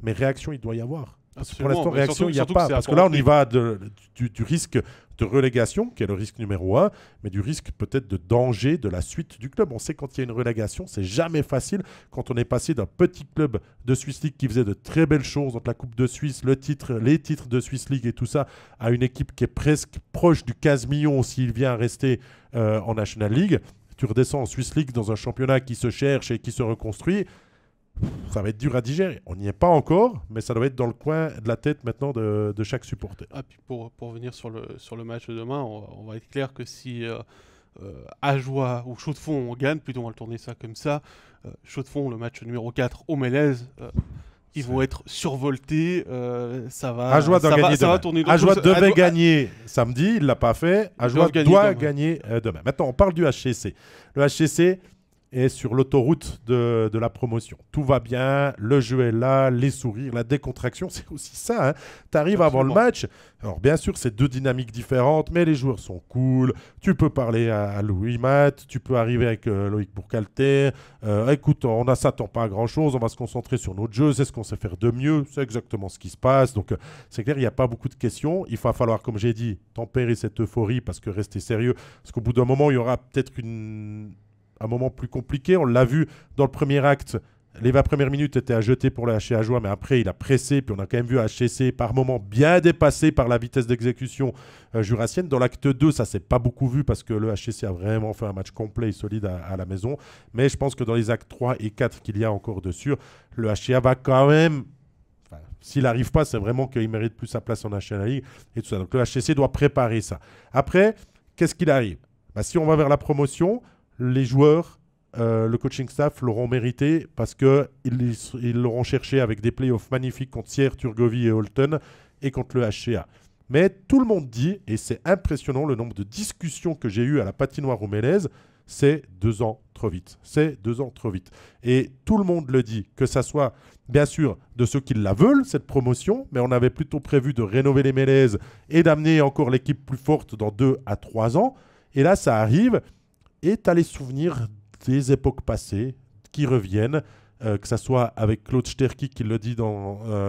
mais réaction, il doit y avoir. Pour l'instant, réaction, il n'y a pas. Parce que là, on y va du risque de relégation, qui est le risque numéro 1, mais du risque peut-être de danger de la suite du club. On sait quand il y a une relégation, c'est jamais facile. Quand on est passé d'un petit club de Swiss League qui faisait de très belles choses, donc la Coupe de Suisse, les titres de Swiss League et tout ça, à une équipe qui est presque proche du 15 millions s'il vient rester en National League. Tu redescends en Swiss League dans un championnat qui se cherche et qui se reconstruit. Ça va être dur à digérer. On n'y est pas encore, mais ça doit être dans le coin de la tête maintenant de chaque supporter. Ah, puis pour revenir sur le match de demain, on va être clair que si Ajoie ou Chaux-de-Fonds on gagne, plutôt on va le tourner ça comme ça, Chaux-de-Fonds, le match numéro 4 au Mélèze, ils vont être survoltés. Ça va tourner. Ajoie devait gagner samedi, il ne l'a pas fait. Ajoie doit gagner demain. Maintenant, on parle du HCC. Le HCC est sur l'autoroute de la promotion. Tout va bien, le jeu est là, les sourires, la décontraction, c'est aussi ça. Hein. Tu arrives avant le match. Alors, bien sûr, c'est deux dynamiques différentes, mais les joueurs sont cool. Tu peux parler à Louis Matt, tu peux arriver avec Loïc Bourcalter. Écoute, on ne s'attend pas à grand-chose, on va se concentrer sur notre jeu, c'est ce qu'on sait faire de mieux, c'est exactement ce qui se passe. Donc, c'est clair, il n'y a pas beaucoup de questions. Il va falloir, comme j'ai dit, tempérer cette euphorie parce que rester sérieux. Parce qu'au bout d'un moment, il y aura peut-être un moment plus compliqué. On l'a vu dans le premier acte. Les 20 premières minutes étaient à jeter pour le HC Ajoie, mais après, il a pressé. Puis on a quand même vu HCC par moment bien dépassé par la vitesse d'exécution jurassienne. Dans l'acte 2, ça ne s'est pas beaucoup vu parce que le HCC a vraiment fait un match complet et solide à la maison. Mais je pense que dans les actes 3 et 4 qu'il y a encore dessus, le HCA va quand même... S'il n'arrive pas, c'est vraiment qu'il mérite plus sa place en National League et tout ça. Donc le HCC doit préparer ça. Après, qu'est-ce qu'il arrive ? Si on va vers la promotion, les joueurs, le coaching staff l'auront mérité parce qu'ils l'auront cherché avec des playoffs magnifiques contre Sierre, Turgovie et Holton et contre le HCA. Mais tout le monde dit, et c'est impressionnant le nombre de discussions que j'ai eues à la patinoire au Mélèze, c'est 2 ans trop vite. C'est 2 ans trop vite. Et tout le monde le dit, que ça soit bien sûr de ceux qui la veulent, cette promotion, mais on avait plutôt prévu de rénover les Mélèzes et d'amener encore l'équipe plus forte dans 2 à 3 ans. Et là, ça arrive. Et tu as les souvenirs des époques passées qui reviennent, que ce soit avec Claude Sterki qui le dit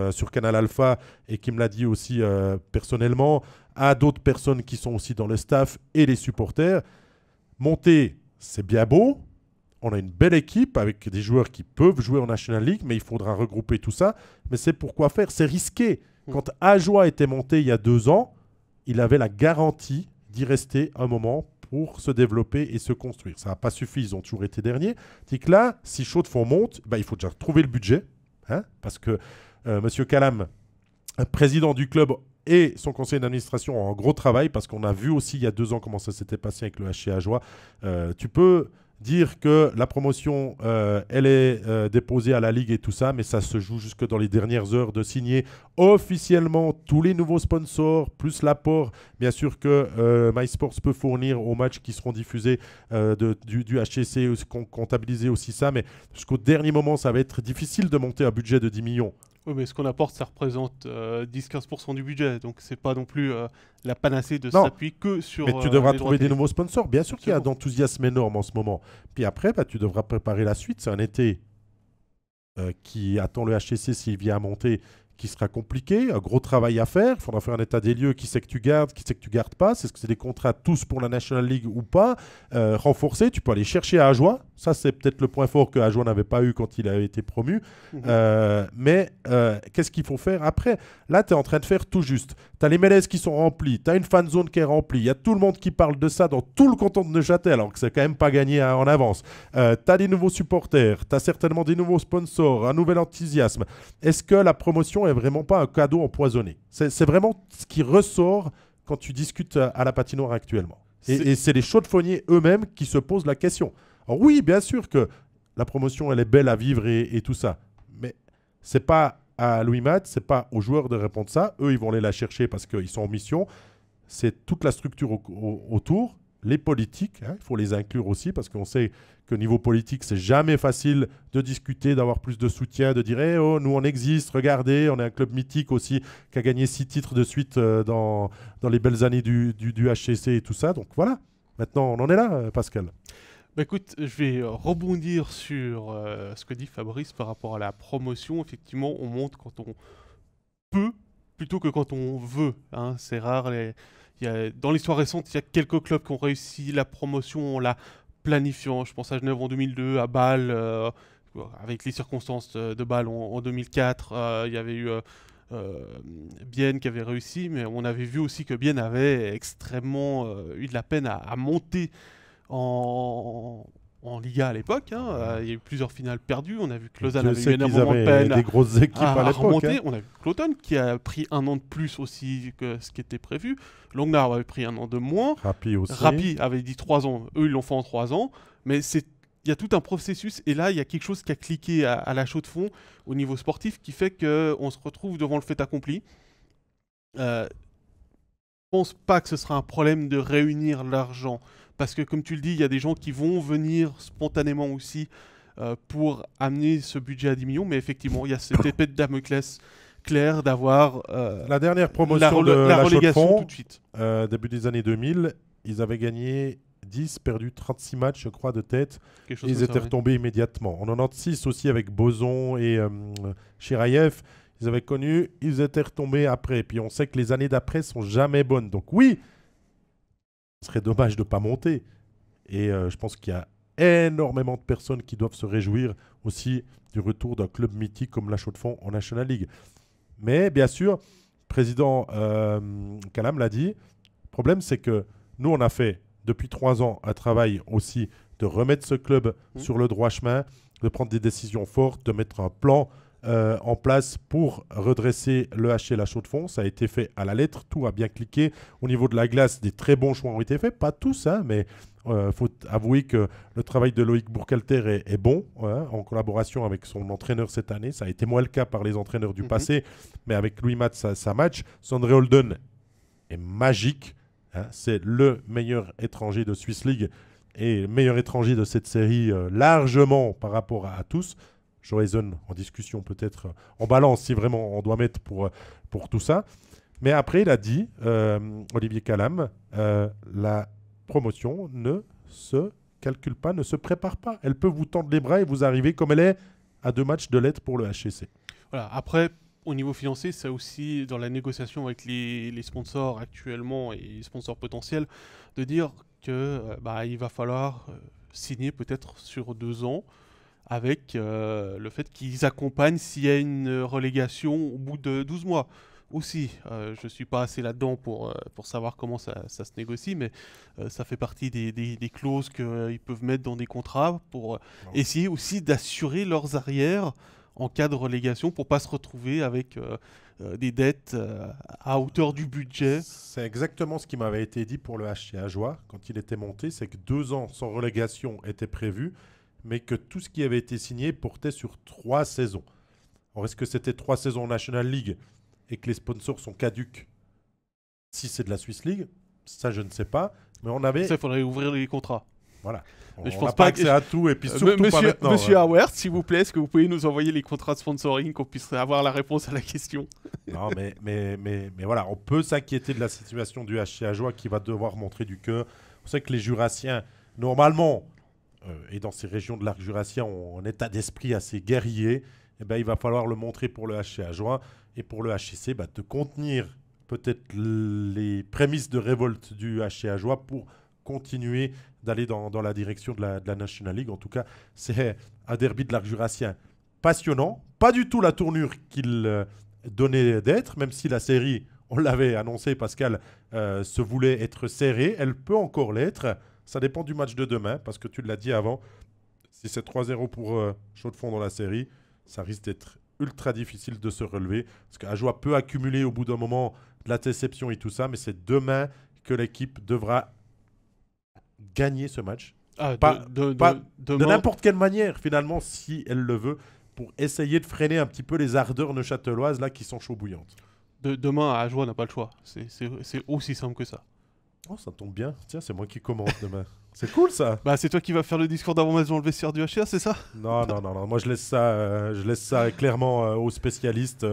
sur Canal Alpha et qui me l'a dit aussi personnellement, à d'autres personnes qui sont aussi dans le staff et les supporters. Monter, c'est bien beau. On a une belle équipe avec des joueurs qui peuvent jouer en National League, mais il faudra regrouper tout ça. Mais c'est pourquoi faire. C'est risqué. Quand Ajoie était monté il y a 2 ans, il avait la garantie d'y rester un moment pour se développer et se construire. Ça n'a pas suffi, ils ont toujours été derniers. C'est que là, si Chaux-de-Fonds monte, il faut déjà trouver le budget, hein, parce que M. Calam, président du club, et son conseil d'administration ont un gros travail, parce qu'on a vu aussi il y a 2 ans comment ça s'était passé avec le HC Ajoie. Tu peux dire que la promotion, elle est déposée à la Ligue et tout ça, mais ça se joue jusque dans les dernières heures de signer officiellement tous les nouveaux sponsors, plus l'apport, bien sûr, que MySports peut fournir aux matchs qui seront diffusés du HCC, comptabiliser aussi ça, mais jusqu'au dernier moment, ça va être difficile de monter un budget de 10 millions. Oui, mais ce qu'on apporte, ça représente 10-15% du budget. Donc, c'est pas non plus la panacée de Non. s'appuyer que sur. Mais tu devras trouver des nouveaux sponsors. Bien sûr qu'il y a d'enthousiasme énorme en ce moment. Puis après, tu devras préparer la suite. C'est un été qui attend le HCC s'il vient à monter, qui sera compliqué. Un gros travail à faire. Il faudra faire un état des lieux. Qui sait que tu gardes, qui sait que tu gardes pas. Est-ce que c'est des contrats tous pour la National League ou pas? Renforcer, tu peux aller chercher à Ajoie. Ça, c'est peut-être le point fort que Ajoie n'avait pas eu quand il avait été promu. Mais qu'est-ce qu'il faut faire après? Là, tu es en train de faire tout juste. Tu as les Mélèzes qui sont remplis. Tu as une fan zone qui est remplie. Il y a tout le monde qui parle de ça dans tout le canton de Neuchâtel, alors que c'est quand même pas gagné en avance. Tu as des nouveaux supporters. Tu as certainement des nouveaux sponsors, un nouvel enthousiasme. Est-ce que la promotion est vraiment pas un cadeau empoisonné? C'est vraiment ce qui ressort quand tu discutes à la patinoire actuellement. Et c'est les chaudefonniers eux-mêmes qui se posent la question. Alors oui, bien sûr que la promotion, elle est belle à vivre et tout ça. Mais c'est pas à Louis Matt, c'est pas aux joueurs de répondre ça. Eux, ils vont aller la chercher parce qu'ils sont en mission. C'est toute la structure autour, les politiques. Hein, il faut les inclure aussi parce qu'on sait que niveau politique, c'est jamais facile de discuter, d'avoir plus de soutien, de dire hey, oh, nous on existe, regardez, on est un club mythique aussi qui a gagné 6 titres de suite dans les belles années du HCC et tout ça. Donc voilà, maintenant on en est là, Pascal. Bah écoute, je vais rebondir sur ce que dit Fabrice par rapport à la promotion. Effectivement, on monte quand on peut plutôt que quand on veut, hein. C'est rare. Dans l'histoire récente, il y a quelques clubs qui ont réussi la promotion en la planifiant. Je pense à Genève en 2002, à Bâle, avec les circonstances de Bâle en 2004. Il y avait eu Bienne qui avait réussi, mais on avait vu aussi que Bienne avait extrêmement eu de la peine à monter en, en Liga à l'époque, hein. Il y a eu plusieurs finales perdues. On a vu que Lausanne Dieu avait eu sait qu'ils énormément de avaient peine des grosses équipes à l'époque. remonter. Hein. On a vu Cloton qui a pris un an de plus aussi que ce qui était prévu. Longnard avait pris un an de moins. Rapi aussi. Rapi avait dit 3 ans. Eux, ils l'ont fait en 3 ans. Mais il y a tout un processus. Et là, il y a quelque chose qui a cliqué à la chaux de fond au niveau sportif qui fait qu'on se retrouve devant le fait accompli. Je pense pas que ce sera un problème de réunir l'argent. Parce que, comme tu le dis, il y a des gens qui vont venir spontanément aussi pour amener ce budget à 10 millions. Mais effectivement, il y a cette épée de Damoclès claire d'avoir la dernière promotion de la la relégation Chaux-de-Fonds, tout de suite. début des années 2000, ils avaient gagné 10, perdu 36 matchs, je crois, de tête. Quelque chose Ils comme étaient ça, ouais. retombés immédiatement. En 96 aussi, avec Boson et Chirayev, ils avaient connu, ils étaient retombés après. Et puis on sait que les années d'après sont jamais bonnes. Donc oui, ce serait dommage de ne pas monter. Et je pense qu'il y a énormément de personnes qui doivent se réjouir aussi du retour d'un club mythique comme la Chaux-de-Fonds en National League. Mais bien sûr, le président Calam l'a dit, le problème c'est que nous on a fait depuis 3 ans un travail aussi de remettre ce club sur le droit chemin, de prendre des décisions fortes, de mettre un plan en place pour redresser le HC La Chaux-de-Fonds. Ça a été fait à la lettre, tout a bien cliqué. Au niveau de la glace, des très bons choix ont été faits, pas tous, hein, mais faut avouer que le travail de Loïc Bourcalter est bon, hein, en collaboration avec son entraîneur cette année. Ça a été moins le cas par les entraîneurs du passé, mais avec Louis Mat, ça match. Sondre Holden est magique. Hein, c'est le meilleur étranger de Swiss League et le meilleur étranger de cette série largement par rapport à tous. Johazen en discussion peut-être en balance si vraiment on doit mettre pour tout ça. Mais après, il a dit, Olivier Calam, la promotion ne se calcule pas, ne se prépare pas. Elle peut vous tendre les bras et vous arriver comme elle est à 2 matchs de lettres pour le HCC. Voilà. Après, au niveau financier, c'est aussi dans la négociation avec les sponsors actuellement et les sponsors potentiels de dire que il va falloir signer peut-être sur 2 ans avec le fait qu'ils accompagnent s'il y a une relégation au bout de 12 mois. Aussi, je ne suis pas assez là-dedans pour savoir comment ça se négocie, mais ça fait partie des clauses qu'ils peuvent mettre dans des contrats pour essayer aussi d'assurer leurs arrières en cas de relégation pour ne pas se retrouver avec des dettes à hauteur du budget. C'est exactement ce qui m'avait été dit pour le HC Ajoie quand il était monté, c'est que 2 ans sans relégation étaient prévus, mais que tout ce qui avait été signé portait sur 3 saisons. Alors, est-ce que c'était 3 saisons en National League et que les sponsors sont caducs si c'est de la Swiss League? Ça, je ne sais pas. Mais on avait... Ça, il faudrait ouvrir les contrats. Voilà. Mais je on pense n'a pas pas accès à tout et puis surtout pas maintenant. Monsieur Howard, s'il vous plaît, est-ce que vous pouvez nous envoyer les contrats de sponsoring qu'on puisse avoir la réponse à la question? Non, mais voilà, on peut s'inquiéter de la situation du HC Ajoie qui va devoir montrer du cœur. On sait que les Jurassiens, normalement, et dans ces régions de l'arc jurassien, ont un état d'esprit assez guerrier. Eh ben, il va falloir le montrer pour le HC Ajoie et pour le HCC, de contenir peut-être les prémices de révolte du HC Ajoie pour continuer d'aller dans la direction de la National League. En tout cas, c'est un derby de l'arc jurassien passionnant. Pas du tout la tournure qu'il donnait d'être, même si la série, on l'avait annoncé, Pascal, se voulait être serrée. Elle peut encore l'être. Ça dépend du match de demain, parce que tu l'as dit avant, si c'est 3-0 pour Chaux-de-Fonds dans la série, ça risque d'être ultra difficile de se relever, parce qu'Ajoie peut accumuler au bout d'un moment de la déception et tout ça, mais c'est demain que l'équipe devra gagner ce match. De n'importe quelle manière, finalement, si elle le veut, pour essayer de freiner un petit peu les ardeurs neuchâteloises là, qui sont chaud bouillantes. Demain, Ajoie n'a pas le choix. C'est aussi simple que ça. Oh, ça tombe bien. Tiens, c'est moi qui commente demain. C'est cool, ça. Bah, c'est toi qui vas faire le discours d'avant-match dans le vestiaire du HCA, c'est ça? Non. Moi, je laisse ça clairement aux spécialistes.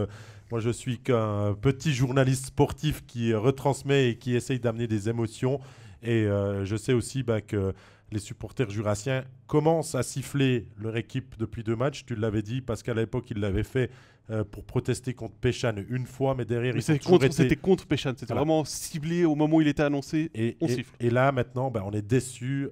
Moi, je suis qu'un petit journaliste sportif qui retransmet et qui essaye d'amener des émotions. Et je sais aussi que les supporters jurassiens commencent à siffler leur équipe depuis 2 matchs. Tu l'avais dit, Pascal, à l'époque, il l'avait fait pour protester contre Péchan une fois, mais derrière, Mais ils ont toujours été... c'était contre Péchan, c'était vraiment ciblé au moment où il était annoncé, on siffle. Et là, maintenant, on est déçus.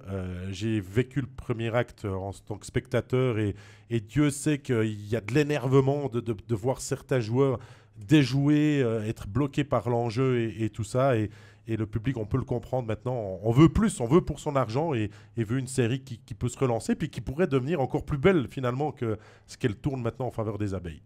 J'ai vécu le premier acte en tant que spectateur et Dieu sait qu'il y a de l'énervement de voir certains joueurs déjouer, être bloqués par l'enjeu et tout ça. Et le public, on peut le comprendre maintenant. On veut plus, on veut pour son argent et veut une série qui peut se relancer puis qui pourrait devenir encore plus belle finalement que ce qu'elle tourne maintenant en faveur des abeilles.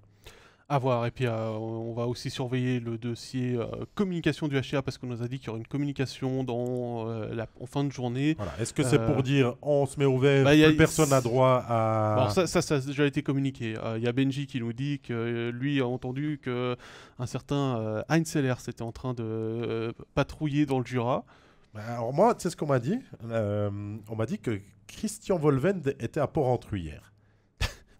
À voir. Et puis on va aussi surveiller le dossier communication du HCA parce qu'on nous a dit qu'il y aurait une communication en fin de journée. Voilà. Est-ce que c'est pour dire on se met au vert, plus personne n'a droit à... Alors ça a déjà été communiqué. Il y a Benji qui nous dit que lui a entendu qu'un certain Heinz Sellers était en train de patrouiller dans le Jura. Alors moi, tu sais ce qu'on m'a dit on m'a dit que Christian Volvend était à Port-Rentruy hier.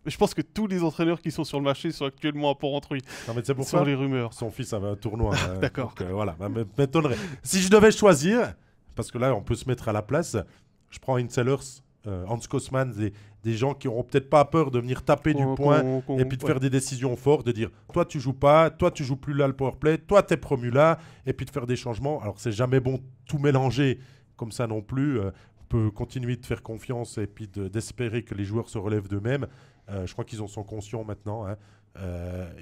Je pense que tous les entraîneurs qui sont sur le marché sont actuellement à Port-Rentruy. Non, mais c'est pour ça les rumeurs. Son fils avait un tournoi. D'accord. Donc, voilà, m'étonnerait. Si je devais choisir, parce que là, on peut se mettre à la place, je prends Heinz Sellers, Hans Kosman, des gens qui n'auront peut-être pas peur de venir taper du poing et puis de faire des décisions fortes, de dire toi tu joues pas, toi tu joues plus là le powerplay, toi t'es promu là, et puis de faire des changements. Alors c'est jamais bon tout mélanger comme ça non plus. On peut continuer de faire confiance et puis d'espérer que les joueurs se relèvent d'eux-mêmes. Je crois qu'ils en sont conscients maintenant.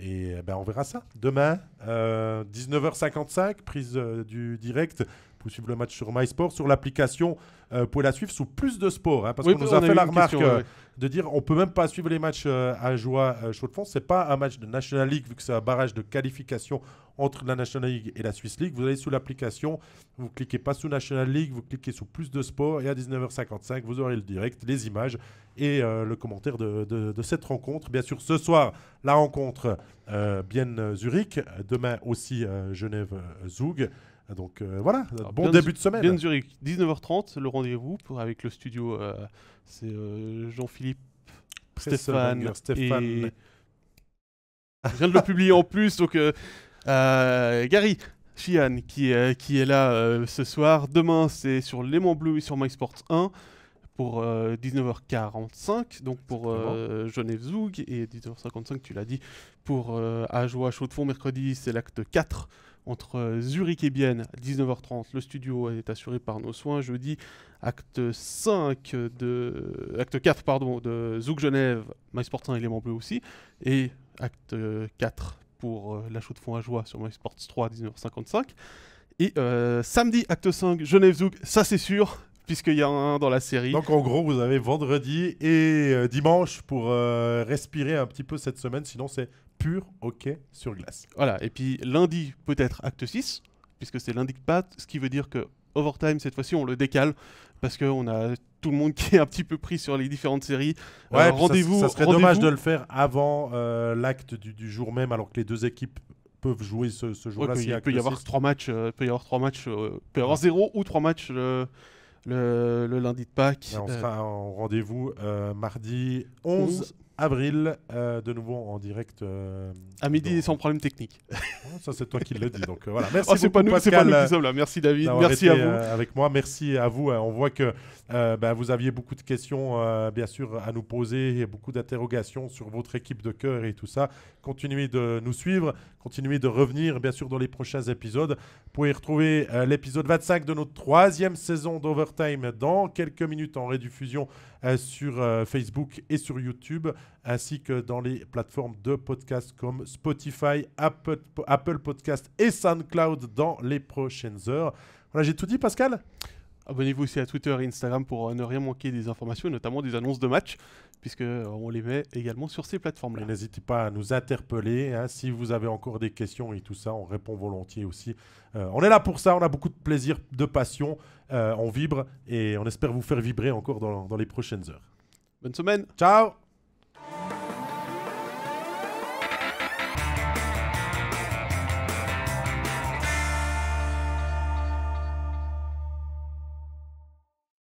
Et on verra ça. Demain, 19h55, prise du direct. Vous suivre le match sur MySport, sur l'application. Vous pouvez la suivre sous Plus de Sport. Parce qu'on nous a fait la remarque de dire on ne peut même pas suivre les matchs à Joie Chaux-de-Fonds. Ce n'est pas un match de National League vu que c'est un barrage de qualification entre la National League et la Swiss League. Vous allez sous l'application, vous ne cliquez pas sous National League, vous cliquez sous Plus de Sport et à 19h55, vous aurez le direct, les images et le commentaire de cette rencontre. Bien sûr, ce soir, la rencontre Bienne-Zurich. Demain aussi Genève-Zoug. Donc voilà, bon début de semaine. Bien Zurich, 19h30, le rendez-vous avec le studio, c'est Jean-Philippe, Stéphane. Et... Je viens de le publier en plus, donc Gary Chian qui est là ce soir. Demain, c'est sur Léman Bleu et sur MySports 1 pour 19h45, donc pour Genève Zoug, et 19h55, tu l'as dit, pour Ajoie Chaux-de-Fonds. Mercredi, c'est l'acte 4 entre Zurich et Bienne, 19h30. Le studio est assuré par nos soins. Jeudi, acte 4 de Zoug Genève, MySports 1 et Léman Bleu aussi. Et acte 4 pour la Chaux-de-Fonds Ajoie sur MySports 3, 19h55. Et samedi, acte 5, Genève Zoug, ça c'est sûr, puisqu'il y a un dans la série. Donc en gros, vous avez vendredi et dimanche pour respirer un petit peu cette semaine, sinon c'est pur hockey sur glace. Voilà, et puis lundi, peut-être acte 6, puisque c'est lundi de Pâques, ce qui veut dire que Overtime, cette fois-ci, on le décale, parce qu'on a tout le monde qui est un petit peu pris sur les différentes séries. Ouais, rendez-vous. Ça serait dommage de le faire avant l'acte du jour même, alors que les deux équipes peuvent jouer ce jour-là. Il peut y avoir 3 matchs, il peut y avoir 0 ou 3 matchs le lundi de Pâques. On sera en rendez-vous mardi 11 avril, de nouveau en direct. À midi et sans problème technique. Ça, c'est toi qui le dis. Donc voilà. Merci beaucoup, Pascal. C'est pas nous qui sommes là. Merci David. Merci à vous. Avec moi. Merci à vous. On voit que vous aviez beaucoup de questions, bien sûr, à nous poser et beaucoup d'interrogations sur votre équipe de cœur et tout ça. Continuez de nous suivre. Continuez de revenir, bien sûr, dans les prochains épisodes. Vous pouvez retrouver l'épisode 25 de notre 3e saison d'Overtime dans quelques minutes en rediffusion sur Facebook et sur YouTube, ainsi que dans les plateformes de podcast comme Spotify, Apple Podcast et SoundCloud dans les prochaines heures. Voilà, j'ai tout dit, Pascal ? Abonnez-vous aussi à Twitter et Instagram pour ne rien manquer des informations, notamment des annonces de matchs, puisqu'on les met également sur ces plateformes-là. N'hésitez pas à nous interpeller. Si vous avez encore des questions et tout ça, on répond volontiers aussi. On est là pour ça, on a beaucoup de plaisir, de passion. On vibre et on espère vous faire vibrer encore dans les prochaines heures. Bonne semaine. Ciao.